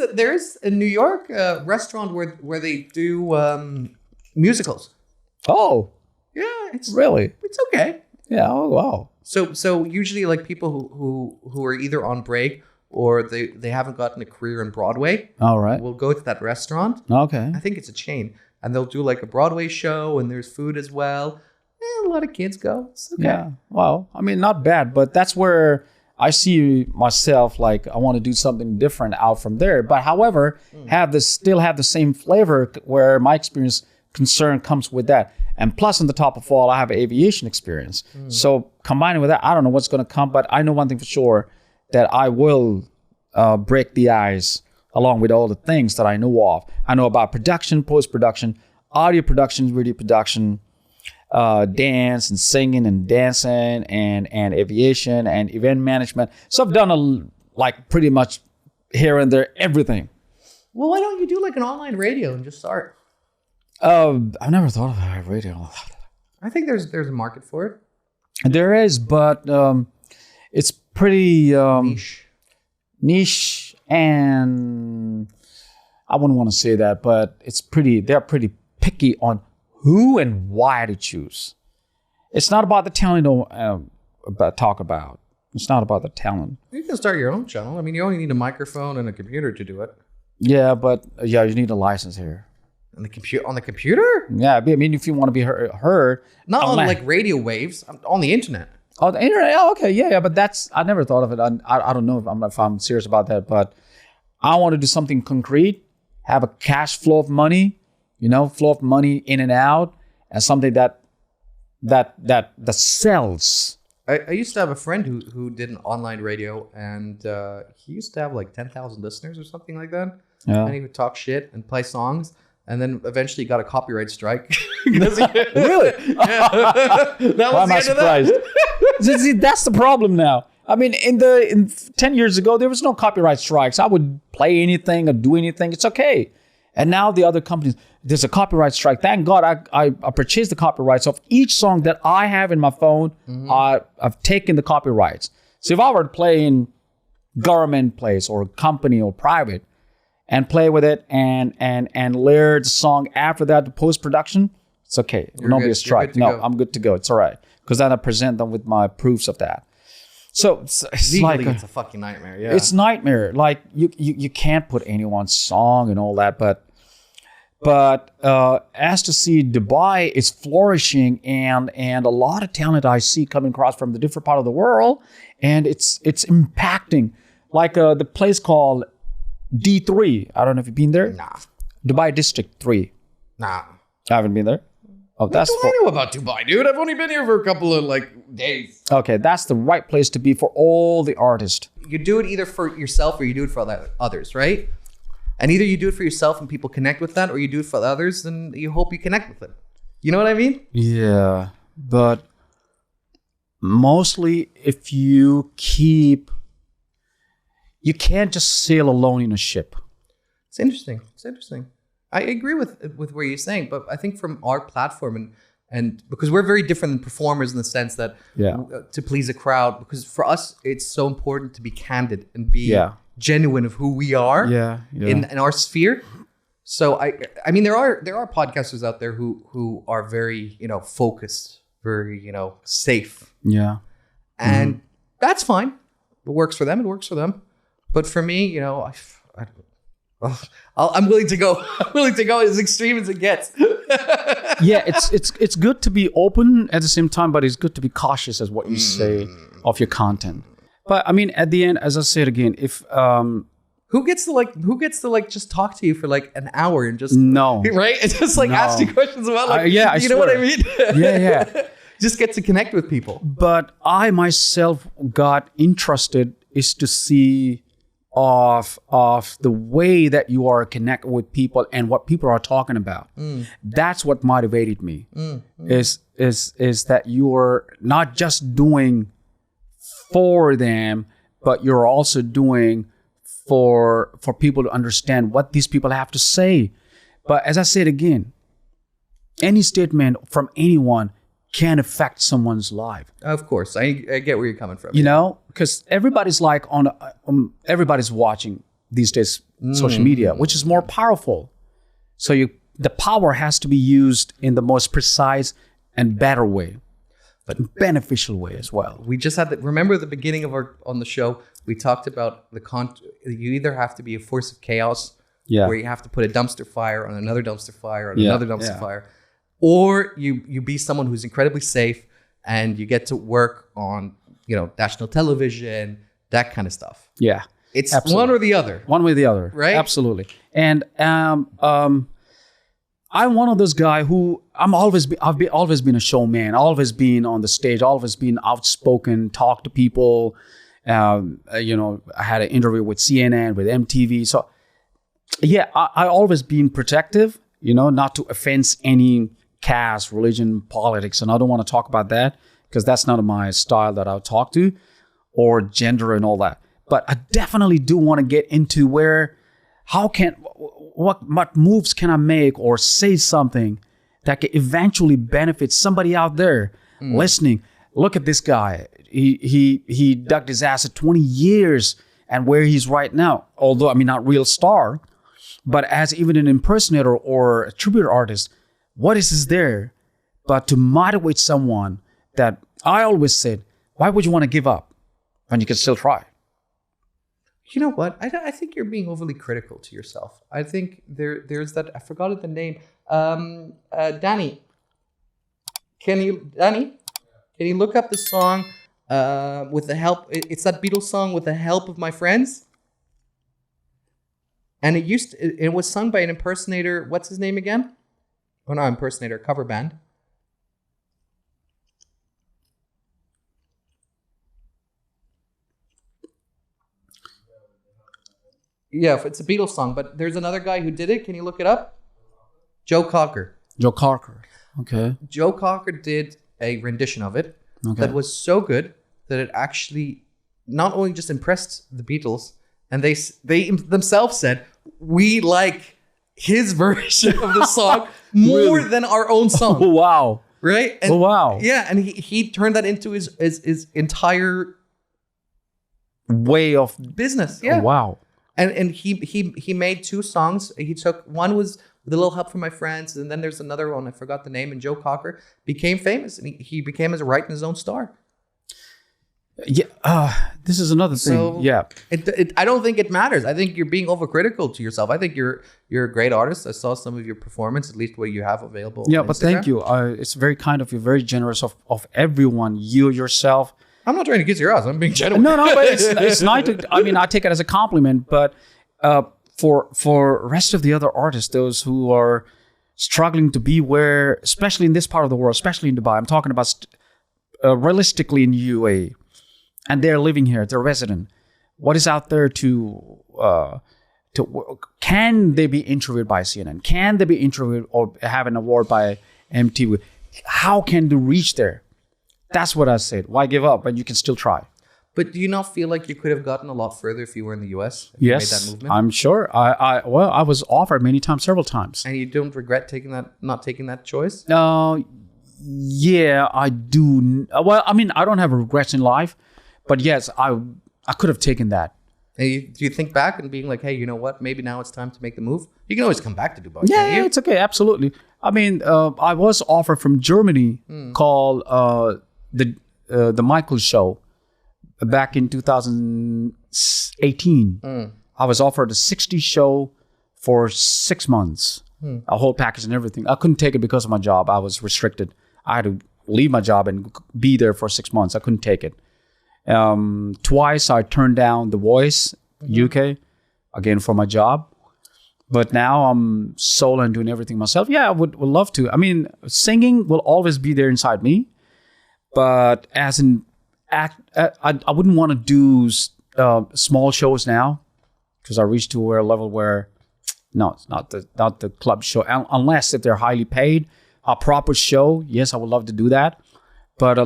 a New York restaurant where they do musicals. Oh. Yeah. It's okay. Yeah. Oh, wow. So usually like people who are either on break or they haven't gotten a career in Broadway. All right. Will go to that restaurant. Okay. I think it's a chain. And they'll do like a Broadway show and there's food as well. A lot of kids go. It's okay. Yeah. Well, not bad, but that's where I see myself like I want to do something different out from there. But however, still have the same flavor where my concern comes with that. And plus, on the top of all, I have aviation experience. So combining with that, I don't know what's going to come, but I know one thing for sure, that I will break the ice along with all the things that I know of. I know about production, post-production, audio production, video production, dance and singing and dancing and aviation and event management. So I've done pretty much here and there, everything. Well, why don't you do like an online radio and just start? I've never thought of radio. I think there's a market for it. There is, but it's pretty niche, and I wouldn't want to say that, but they're pretty picky on who and why to choose. It's not about the talent talk about. It's not about the talent. You can start your own channel. I mean, you only need a microphone and a computer to do it. Yeah, but you need a license here. On the computer? Yeah, I mean, if you want to be heard. Not on like radio waves, on the internet. Oh, the internet? Oh, okay, yeah, but I never thought of it. I don't know if I'm serious about that, but I want to do something concrete, have a cash flow of money, flow of money in and out, and something that sells. I used to have a friend who did an online radio, and he used to have like 10,000 listeners or something like that. Yeah. And he would talk shit and play songs, and then eventually got a copyright strike. Really? That Why am I surprised? See, that's the problem now. I mean, in 10 years ago, there was no copyright strikes. I would play anything or do anything. It's okay. And now the other companies, there's a copyright strike. Thank God I purchased the copyrights of each song that I have in my phone. Mm-hmm. I've taken the copyrights. So if I were to play in government place or company or private and play with it and layer the song after that to post-production, it's okay. It will not be a strike. No, I'm good to go. It's all right. Because then I present them with my proofs of that. So it's legally, it's a fucking nightmare. Yeah, it's nightmare. Like you can't put anyone's song and all that, but as to see Dubai is flourishing and a lot of talent I see coming across from the different part of the world, and it's impacting. Like the place called D3. I don't know if you've been there. Nah. Dubai District 3. Nah. I haven't been there. Oh, that's what do I know about Dubai, dude? I've only been here for a couple of days. Okay, that's the right place to be for all the artists. You do it either for yourself or you do it for others, right? And either you do it for yourself and people connect with that, or you do it for others and you hope you connect with them. You know what I mean? Yeah, but mostly if you can't just sail alone in a ship. It's interesting. I agree with what you're saying, but I think from our platform and because we're very different than performers in the sense that to please a crowd, because for us it's so important to be candid and be genuine of who we are in our sphere. So I mean there are podcasters out there who are very focused, very safe. Yeah, and that's fine. It works for them. But for me, I'm willing to go. I'm willing to go as extreme as it gets. Yeah, it's good to be open at the same time, but it's good to be cautious as what you say of your content. But I mean, at the end, as I said again, if who gets to just talk to you for like an hour and just right and just ask you questions about you know what I mean? Yeah. Just get to connect with people. But I myself got interested is to see of the way that you are connected with people and what people are talking about. That's what motivated me. Is that you're not just doing for them, but you're also doing for people to understand what these people have to say. But as I said again, any statement from anyone can affect someone's life. Of course, I get where you're coming from. Because everybody's everybody's watching these days social media, which is more powerful. So the power has to be used in the most precise and better way, but beneficial way as well. We just had remember the beginning of on the show, we talked about you either have to be a force of chaos, where you have to put a dumpster fire on another dumpster fire on another dumpster fire. Or you be someone who's incredibly safe and you get to work on, national television, that kind of stuff. Yeah. It's absolutely. One or the other. One way or the other. Right? Absolutely. And I'm one of those guys who I've always been a showman, always been on the stage, always been outspoken, talk to people. I had an interview with CNN, with MTV. So I always been protective, not to offend any caste, religion, politics, and I don't want to talk about that because that's not my style that I'll talk to, or gender and all that. But I definitely do want to get into what moves can I make or say something that can eventually benefit somebody out there listening? Look at this guy. He dug his ass at 20 years and where he's right now. Although, I mean, not real star, but as even an impersonator or a tribute artist, what is there but to motivate someone that I always said, why would you want to give up when you can still try? You know what? I think you're being overly critical to yourself. I think there's that, I forgot the name. Danny, can you look up the song with the help? It's that Beatles song, With the Help of My Friends. And it was sung by an impersonator. What's his name again? Oh, no, impersonator, cover band. Yeah, it's a Beatles song, but there's another guy who did it. Can you look it up? Joe Cocker. Joe Cocker. Okay. Joe Cocker did a rendition of it that was so good that it actually not only just impressed the Beatles, and they themselves said, we like his version of the song more than our own song. Oh, wow. Right? And, oh, wow. Yeah, and he turned that into his entire way of business. Yeah. Oh, wow. And he made 2 songs. He took one was With a Little Help from My Friends, and then there's another one, I forgot the name, and Joe Cocker became famous, and he became writing his own star. Yeah, this is another thing. So yeah, I don't think it matters. I think you're being overcritical to yourself. I think you're a great artist. I saw some of your performance, at least what you have available. Yeah, on but Instagram. thank you. It's very kind of you, very generous of everyone. You yourself. I'm not trying to kiss your ass. I'm being genuine. No, but it's nice. I mean, I take it as a compliment. But for rest of the other artists, those who are struggling to be where, especially in this part of the world, especially in Dubai, I'm talking about realistically in UAE, and they're living here, they're resident. What is out there to can they be interviewed by CNN? Can they be interviewed or have an award by MTV? How can they reach there? That's what I said. Why give up when you can still try? But do you not feel like you could have gotten a lot further if you were in the US? If Yes, you made that movement? I'm sure. I was offered many times, several times. And you don't regret not taking that choice? Yeah, I do. Well, I mean, I don't have regrets in life, but yes, I could have taken that. And do you think back and being like, hey, you know what? Maybe now it's time to make the move? You can always come back to Dubai. Yeah, it's okay. Absolutely. I mean, I was offered from Germany called the Michael Show back in 2018. I was offered a 60 show for 6 months, a whole package and everything. I couldn't take it because of my job. I was restricted. I had to leave my job and be there for 6 months. I couldn't take it. Twice I turned down The Voice UK again for my job. But now I'm solo and doing everything myself. Yeah, I would love to. I mean, singing will always be there inside me. But as an act, I wouldn't want to do small shows now because I reached to a level where, no, it's not the club show. Unless if they're highly paid, a proper show, yes, I would love to do that. But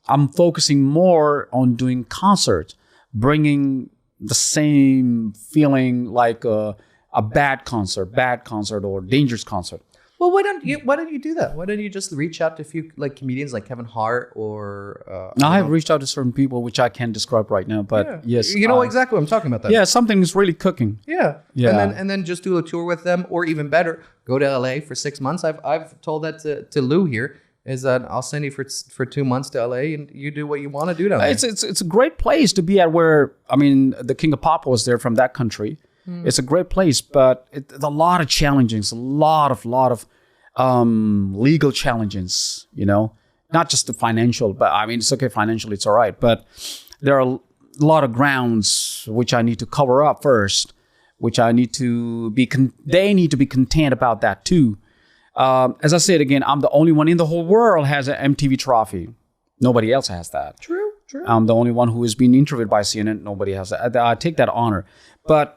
I'm focusing more on doing concerts, bringing the same feeling like a bad concert or dangerous concert. Well, why don't you do that? Why don't you just reach out to a few like comedians like Kevin Hart or? I have reached out to certain people which I can't describe right now, but yes, you know exactly what I'm talking about. Then. Yeah, something is really cooking. Yeah. And then just do a tour with them, or even better, go to LA for 6 months. I've told that to Lou here. Is that I'll send you for 2 months to LA and you do what you want to do down there. It's a great place to be at. Where I mean, the King of Pop was there from that country. It's a great place, but a lot of challenges, a lot of legal challenges. You know, not just the financial, but I mean, it's okay financially, it's all right. But there are a lot of grounds which I need to cover up first, which I need to be. They need to be content about that too. As I said again, I'm the only one in the whole world has an MTV trophy. Nobody else has that. True. I'm the only one who is being interviewed by CNN. Nobody has that. I take that honor. But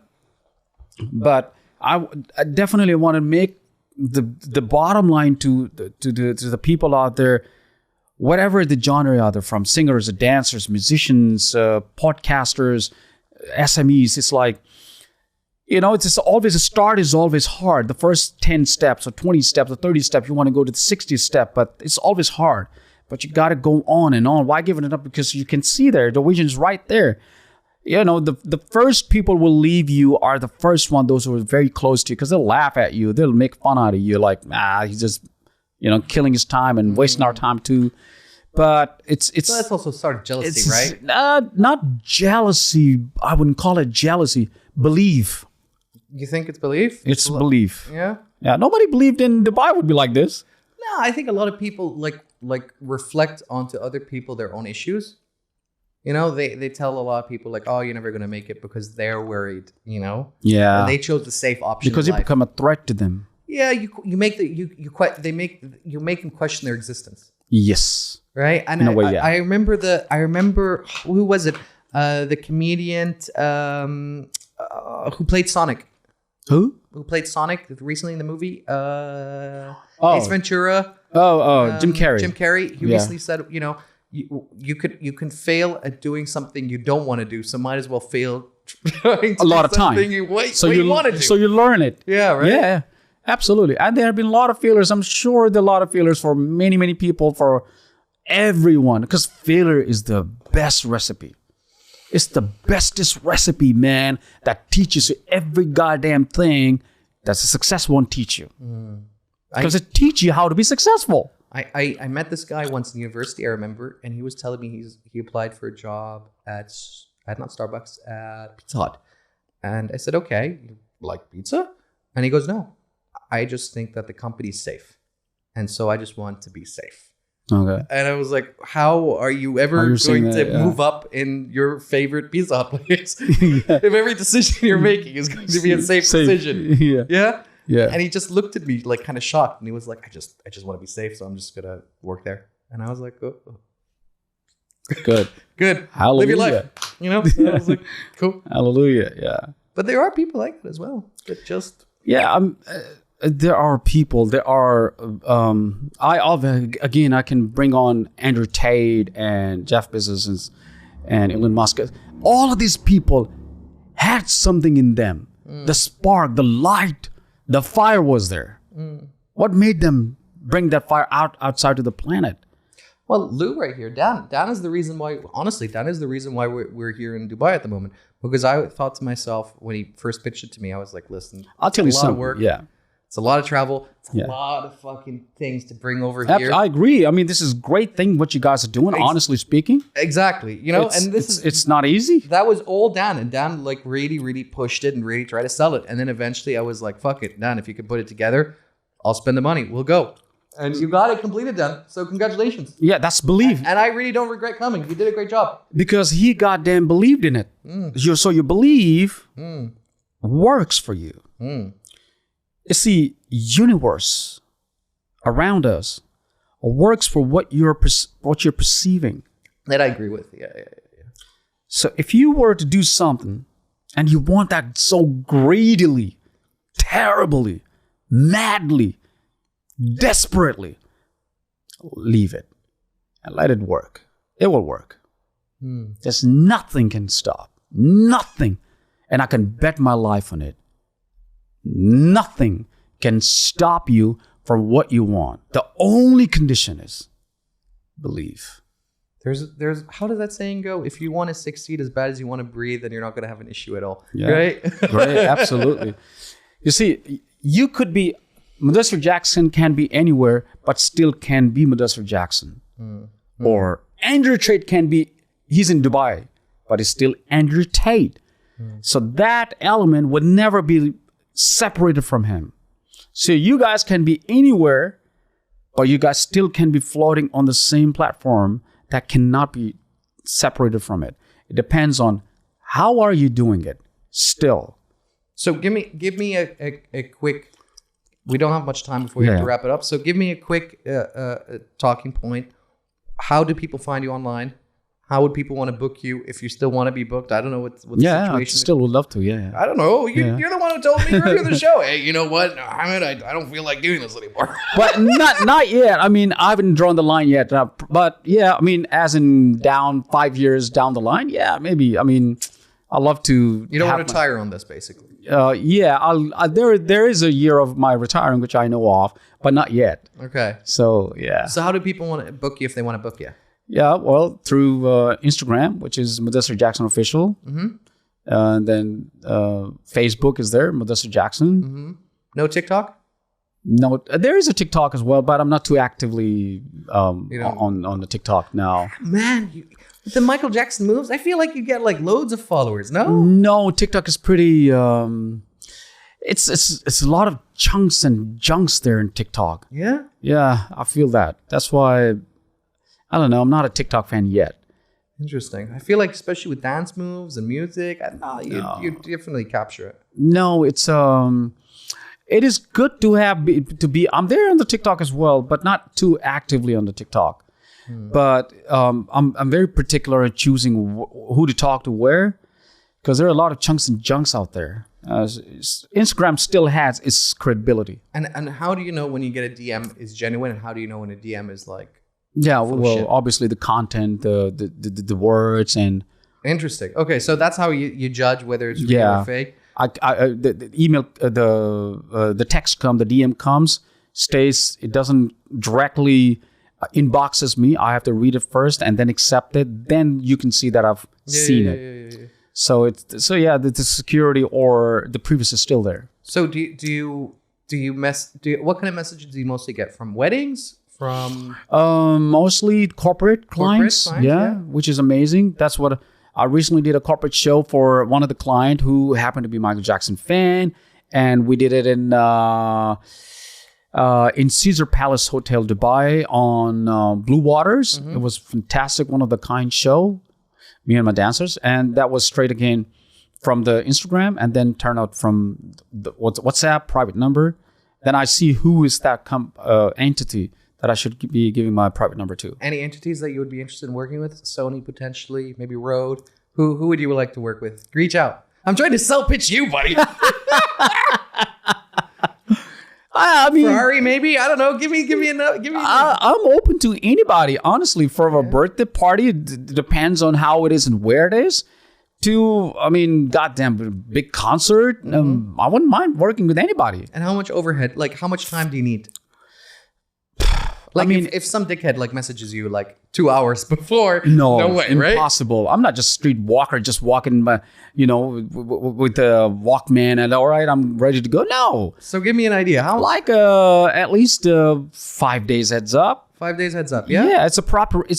I definitely want to make the bottom line to the people out there, whatever the genre are, they're from singers, dancers, musicians, podcasters, SMEs. It's like it's just always, a start is always hard. The first 10 steps or 20 steps or 30 steps, you want to go to the 60th step, but it's always hard. But you got to go on and on. Why giving it up? Because you can see there, the vision is right there. The first people will leave you are the first one, those who are very close to you, because they'll laugh at you. They'll make fun out of you. Like, he's just, killing his time and wasting our time too. But it's so that's also sort of jealousy, right? Not jealousy. I wouldn't call it jealousy. Belief. You think it's belief? It's belief. Yeah. Yeah. Nobody believed in Dubai would be like this. No, I think a lot of people like reflect onto other people their own issues. They tell a lot of people like, oh, you're never gonna make it because they're worried. Yeah. And they chose the safe option because you become a threat to them. Yeah, you make them question their existence. Yes. Right. And in a way, yeah. I remember who was it? The comedian who played Sonic. Who played Sonic recently in the movie? Ace Ventura. Jim Carrey. Jim Carrey. He recently said, you can fail at doing something you don't want to do, so might as well fail trying to a lot of time. You want to do. So you learn it. Yeah, right. Yeah, absolutely. And there have been a lot of failures. I'm sure there are a lot of failures for many, many people, for everyone, because failure is the best recipe. It's the bestest recipe, man, that teaches you every goddamn thing that a success won't teach you. Because it teaches you how to be successful. I met this guy once in university, I remember, and he was telling me he applied for a job at not Starbucks, at Pizza Hut. And I said, okay, you like pizza? And he goes, no, I just think that the company's safe. And so I just want to be safe. Okay. And I was like, how are you ever going to move up in your favorite Pizza Hut place if every decision you're making is going to be a safe decision? Yeah. Yeah? Yeah. And he just looked at me like kind of shocked. And he was like, I just want to be safe, so I'm just going to work there. And I was like, oh. Good. Good. Hallelujah. Live your life. And I was like, cool. Hallelujah. Yeah. But there are people like that as well. That just... Yeah. There are people. There are. I can bring on Andrew Tate and Jeff Bezos and Elon Musk. All of these people had something in them. The spark, the light, the fire was there. What made them bring that fire outside of the planet? Well, Lou right here, Dan is the reason why. Honestly, Dan is the reason why we're here in Dubai at the moment. Because I thought to myself when he first pitched it to me, I was like, listen, I'll tell you something. Of work. Yeah. It's a lot of travel. It's a lot of fucking things to bring over here. I agree. I mean, this is a great thing what you guys are doing, honestly speaking. Exactly. It's not easy. That was all Dan. And Dan like really, really pushed it and really tried to sell it. And then eventually I was like, fuck it, Dan, if you can put it together, I'll spend the money. We'll go. And you got it completed, Dan. So congratulations. Yeah, that's belief. And I really don't regret coming. You did a great job. Because he goddamn believed in it. So your belief works for you. You see, universe around us works for what you're perceiving. That I agree with. Yeah. So if you were to do something and you want that so greedily, terribly, madly, desperately, leave it and let it work. It will work. There's nothing can stop. Nothing. And I can bet my life on it. Nothing can stop you from what you want. The only condition is belief. There's how does that saying go? If you want to succeed as bad as you want to breathe, then you're not going to have an issue at all. Yeah. Right? Right, absolutely. You see, you could be, Mudassar Jackson can be anywhere, but still can be Mudassar Jackson. Or Andrew Tate can be, he's in Dubai, but he's still Andrew Tate. So that element would never be separated from him. So you guys can be anywhere, but you guys still can be floating on the same platform that cannot be separated from it. It depends on how are you doing it still. So give me a quick, we don't have much time before we have to wrap it up. So give me a quick talking point. How do people find you online? How would people want to book you if you still want to be booked? I don't know what the situation I still would love to, yeah. I don't know. You're the one who told me earlier in the show, hey, you know what? I don't feel like doing this anymore. But not yet. I mean, I haven't drawn the line yet. But yeah, I mean, as in down 5 years down the line, yeah, maybe. I mean, I love to. You don't want to retire on this, basically. Yeah. There is a year of my retiring which I know of, but not yet. Okay. So yeah. So how do people want to book you if they want to book you? Yeah, well, through Instagram, which is Mudassar Jackson Official. And then Facebook is there, Mudassar Jackson. No TikTok? No, there is a TikTok as well, but I'm not too actively on the TikTok now. Man, with the Michael Jackson moves, I feel like you get like loads of followers. No, TikTok is pretty. It's a lot of chunks and junks there in TikTok. Yeah. Yeah, I feel that. That's why I don't know. I'm not a TikTok fan yet. Interesting. I feel like, especially with dance moves and music, you definitely capture it. No, it is good to be. I'm there on the TikTok as well, but not too actively on the TikTok. But I'm very particular at choosing who to talk to where, because there are a lot of chunks and junks out there. Instagram still has its credibility. And how do you know when you get a DM is genuine, and how do you know when a DM is like? Yeah, well, obviously the content, the words, and interesting. Okay, so that's how you judge whether it's real or fake. The email, the text the DM comes, stays. It doesn't directly inboxes me. I have to read it first and then accept it. Then you can see that I've seen it. Yeah. So the security or the privacy is still there. So what kind of messages do you mostly get from weddings? From mostly corporate clients, which is amazing. That's what I recently did, a corporate show for one of the client who happened to be a Michael Jackson fan, and we did it in Caesar Palace Hotel Dubai on Blue Waters. It was fantastic, one of the kind show, me and my dancers, and that was straight again from the Instagram, and then turn out from the WhatsApp private number. Then I see who is that entity that I should be giving my private number to. Any entities that you would be interested in working with? Sony, potentially, maybe Rode. Who would you like to work with? Reach out. I'm trying to sell pitch you, buddy. I mean, Ferrari, maybe. I don't know. Give me. I'm open to anybody, honestly. For a birthday party, it depends on how it is and where it is. Goddamn, big concert. I wouldn't mind working with anybody. And how much overhead? Like, how much time do you need? Like, if some dickhead like messages you like 2 hours before, no way, impossible. Right? I'm not just street walker, just walking, with the Walkman and all right, I'm ready to go. No. So give me an idea. How? Like at least 5 days heads up. 5 days heads up. Yeah. Yeah, it's a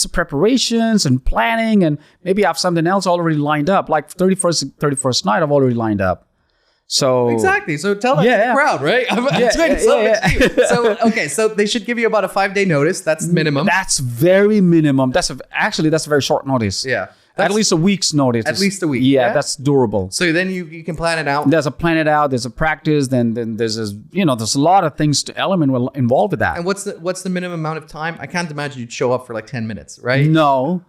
preparations and planning, and maybe I have something else already lined up. Like 31st night, I've already lined up. So exactly. So tell that to the crowd, right? So okay. So they should give you about a 5 day notice. That's minimum. That's very minimum. That's a very short notice. Yeah. At least a week's notice. At least a week. Yeah, that's durable. So then you can plan it out. There's a plan it out. There's a practice. Then there's there's a lot of things involved with that. And what's the minimum amount of time? I can't imagine you'd show up for like 10 minutes, right? No.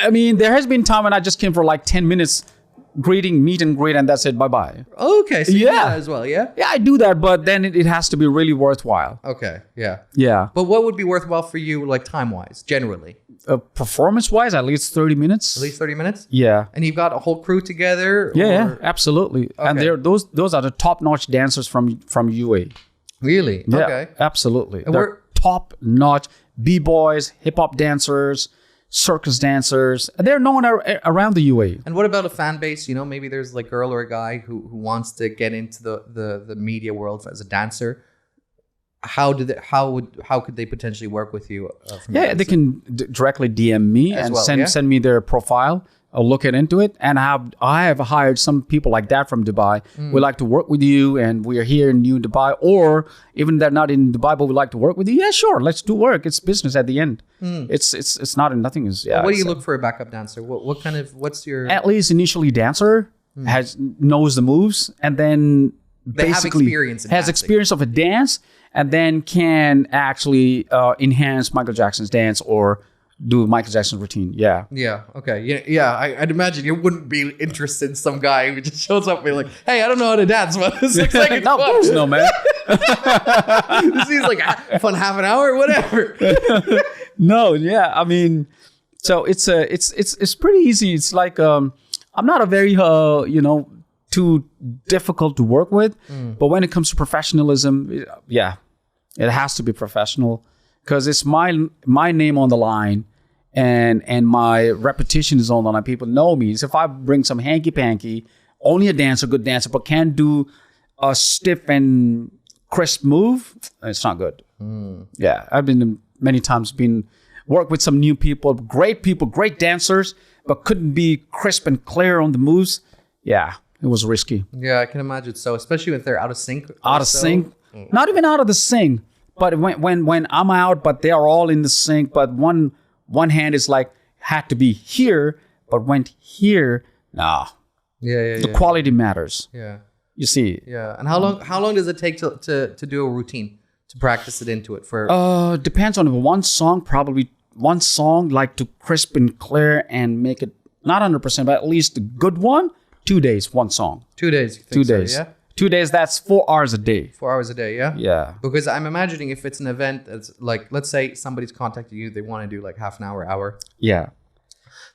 There has been time when I just came for like 10 minutes. Meet and greet, and that's it. Bye-bye. Okay, so you do that as well, yeah? Yeah, I do that, but then it has to be really worthwhile. Okay, yeah. Yeah. But what would be worthwhile for you, like time-wise, generally? Performance-wise, at least 30 minutes. At least 30 minutes? Yeah. And you've got a whole crew together? Yeah, absolutely. Okay. And those are the top-notch dancers from UAE. Really? Yeah, okay. Absolutely. And they're top-notch B-boys, hip-hop dancers, circus dancers. They're known around the UAE. And what about a fan base? Maybe there's like a girl or a guy who wants to get into the media world as a dancer. How could they potentially work with you? They can directly DM me and send me their profile. I'll look into it, and I have hired some people like that from Dubai. We like to work with you, and we are here in New Dubai, or even they're not in Dubai, but we like to work with you. Yeah, sure, let's do work. It's business at the end. It's not nothing. What do you look for a backup dancer? What's your at least initially dancer knows the moves, and then they basically has experience of a dance, and then can actually enhance Michael Jackson's dance or do Michael Jackson's routine. Yeah. Yeah. Okay. Yeah. I'd imagine you wouldn't be interested in some guy who just shows up and be like, "Hey, I don't know how to dance, but this looks like it's no, fun." No, man. This seems like a fun half an hour, whatever. No. Yeah. So it's pretty easy. It's like I'm not a very too difficult to work with. But when it comes to professionalism, yeah, it has to be professional because it's my name on the line. And my reputation is on the line. People know me. So if I bring some hanky panky, only a dancer, good dancer, but can't do a stiff and crisp move, it's not good. Yeah, I've been many times work with some new people, great dancers, but couldn't be crisp and clear on the moves. Yeah, it was risky. Yeah, I can imagine so, especially if they're out of sync. Sync, not even out of the sync, but when I'm out, but they are all in the sync, but one hand is like had to be here, but went here. Nah. Yeah. The quality matters. Yeah. You see. Yeah. And how long does it take to do a routine, to practice it into it for? Depends on one song. Probably one song, like to crisp and clear and make it not 100%, but at least a good one. 2 days, one song. 2 days. You think 2 days. So, yeah. 2 days. That's 4 hours a day. 4 hours a day. Yeah. Yeah. Because I'm imagining if it's an event that's like, let's say somebody's contacting you, they want to do like half an hour. Yeah.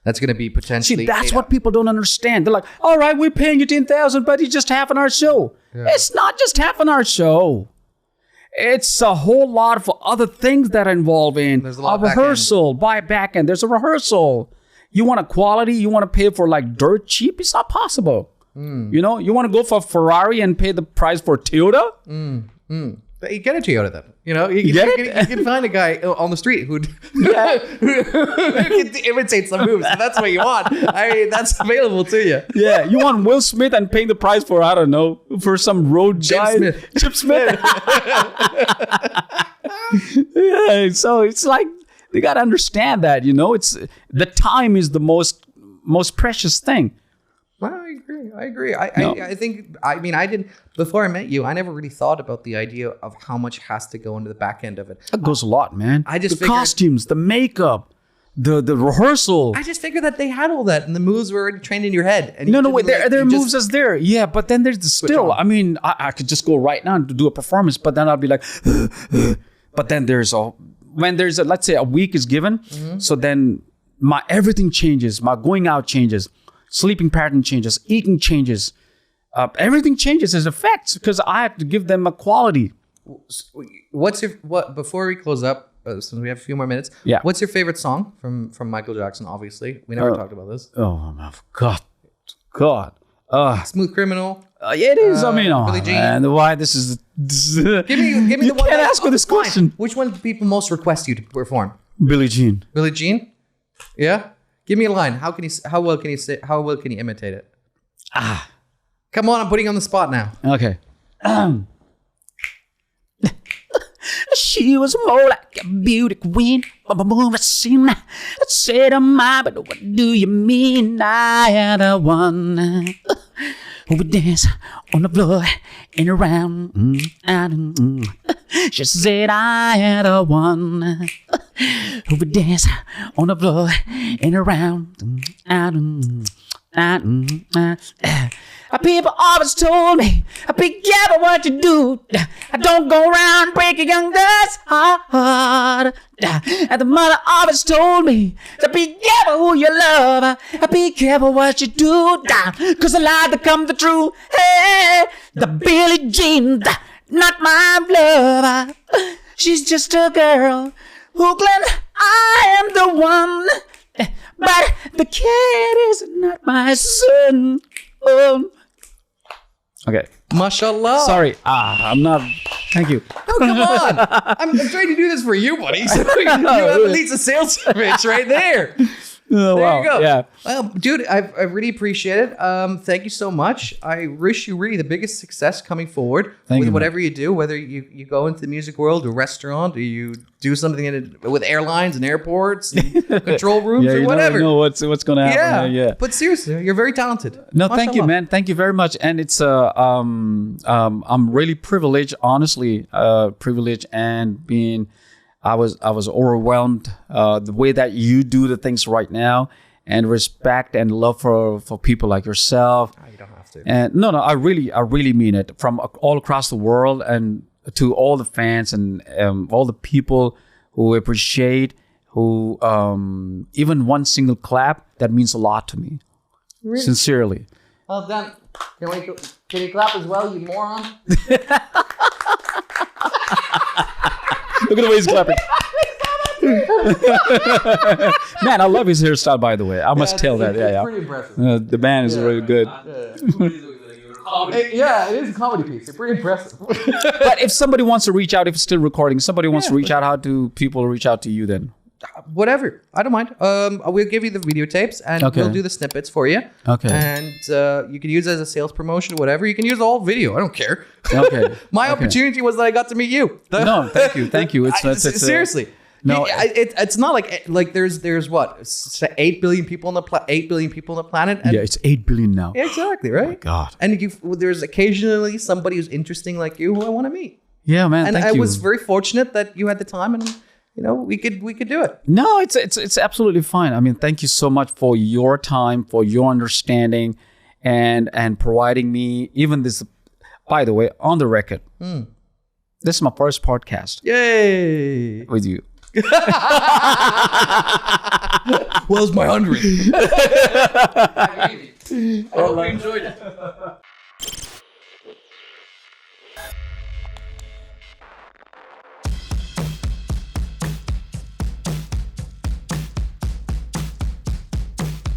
That's going to be potentially. See, that's what people don't understand. They're like, all right, we're paying you 10,000, but it's just half an hour show. Yeah. It's not just half an hour show. It's a whole lot of other things that are involved in There's a lot a rehearsal, back end. There's a rehearsal. You want a quality, you want to pay for like dirt cheap. It's not possible. You know, you want to go for a Ferrari and pay the price for a Toyota? But you get a Toyota then. You know, you can find a guy on the street who can imitate some moves. If that's what you want. I mean, that's available to you. Yeah, you want Will Smith and paying the price for, I don't know, for some road guy. Chip Smith. Yeah, so it's like, they got to understand that, it's the time is the most precious thing. Well, I agree. I think, I didn't, before I met you, I never really thought about the idea of how much has to go into the back end of it. It goes a lot, man. I just the costumes, the makeup, the rehearsal. I just figured that they had all that and the moves were already trained in your head. And there moves as there. Yeah, but then there's the still. I mean, I could just go right now to do a performance, but then I'll be like, but then let's say a week is given. So then my everything changes. My going out changes. Sleeping pattern changes, eating changes, everything changes as effects because I have to give them a quality. Before we close up, since we have a few more minutes, what's your favorite song from Michael Jackson? Obviously, we never talked about this. Oh my God. Smooth Criminal. Yeah, it is. Billie Jean. And why this is give me the one. Can't ask me this question. Which one do people most request you to perform? Billie Jean. Billie Jean. Yeah. Give me a line. How well can you imitate it? Come on, I'm putting you on the spot now. Okay. She was more like a beauty queen. I've seen that said to my, but what do you mean? I had a one who would dance on the floor and around. She said I had a one who would dance on the floor and around. People always told me, be careful what you do. I don't go around breaking young girls' heart. And the mother always told me to be careful who you love. Be careful what you do. Cause the lie become the truth. Hey, the Billie Jean, not my love. She's just a girl who claims I am the one. But the kid is not my son. Okay. Mashallah. Sorry. I'm not. Thank you. Oh, come on. I'm trying to do this for you, buddy. So you have at least a sales pitch right there. Oh, there you go. Yeah. Well, dude, I really appreciate it. Thank you so much. I wish you really the biggest success coming forward with whatever you do, whether you go into the music world, a restaurant, or you do something with airlines and airports and control rooms or whatever. You know what's going to happen. Yeah. But seriously, you're very talented. No, thank you, man. Thank you very much. And it's I'm really privileged, honestly, and being. I was overwhelmed the way that you do the things right now, and respect and love for people like yourself. Oh, you don't have to. And no, I really mean it. From all across the world, and to all the fans and all the people who appreciate, who even one single clap, that means a lot to me. Sincerely. Well done. Can you clap as well, you moron? Look at the way he's clapping. Man, I love his hairstyle, by the way. I must tell that. It's Yeah. pretty impressive. The man is really good. Yeah, it is a comedy piece. It's pretty impressive. But if somebody wants to reach out, if it's still recording, somebody wants to reach out, how do people reach out to you then? Whatever. I don't mind. We'll give you the videotapes and we'll do the snippets for you. Okay. And you can use it as a sales promotion or whatever. You can use the whole video. I don't care. Okay. My opportunity was that I got to meet you. No, thank you. It's seriously. No, it's not like there's what 8 billion people on the 8 billion people on the planet. And it's 8 billion now. Yeah, exactly, right? Oh my God. And there's occasionally somebody who's interesting like you who I want to meet. Yeah, man. And thank I you. was very fortunate that you had the time, and we could do it. No, it's absolutely fine. I mean, thank you so much for your time, for your understanding, and providing me even this. By the way, on the record, this is my first podcast. Yay! With you. Where's my 100? I hope you enjoyed it.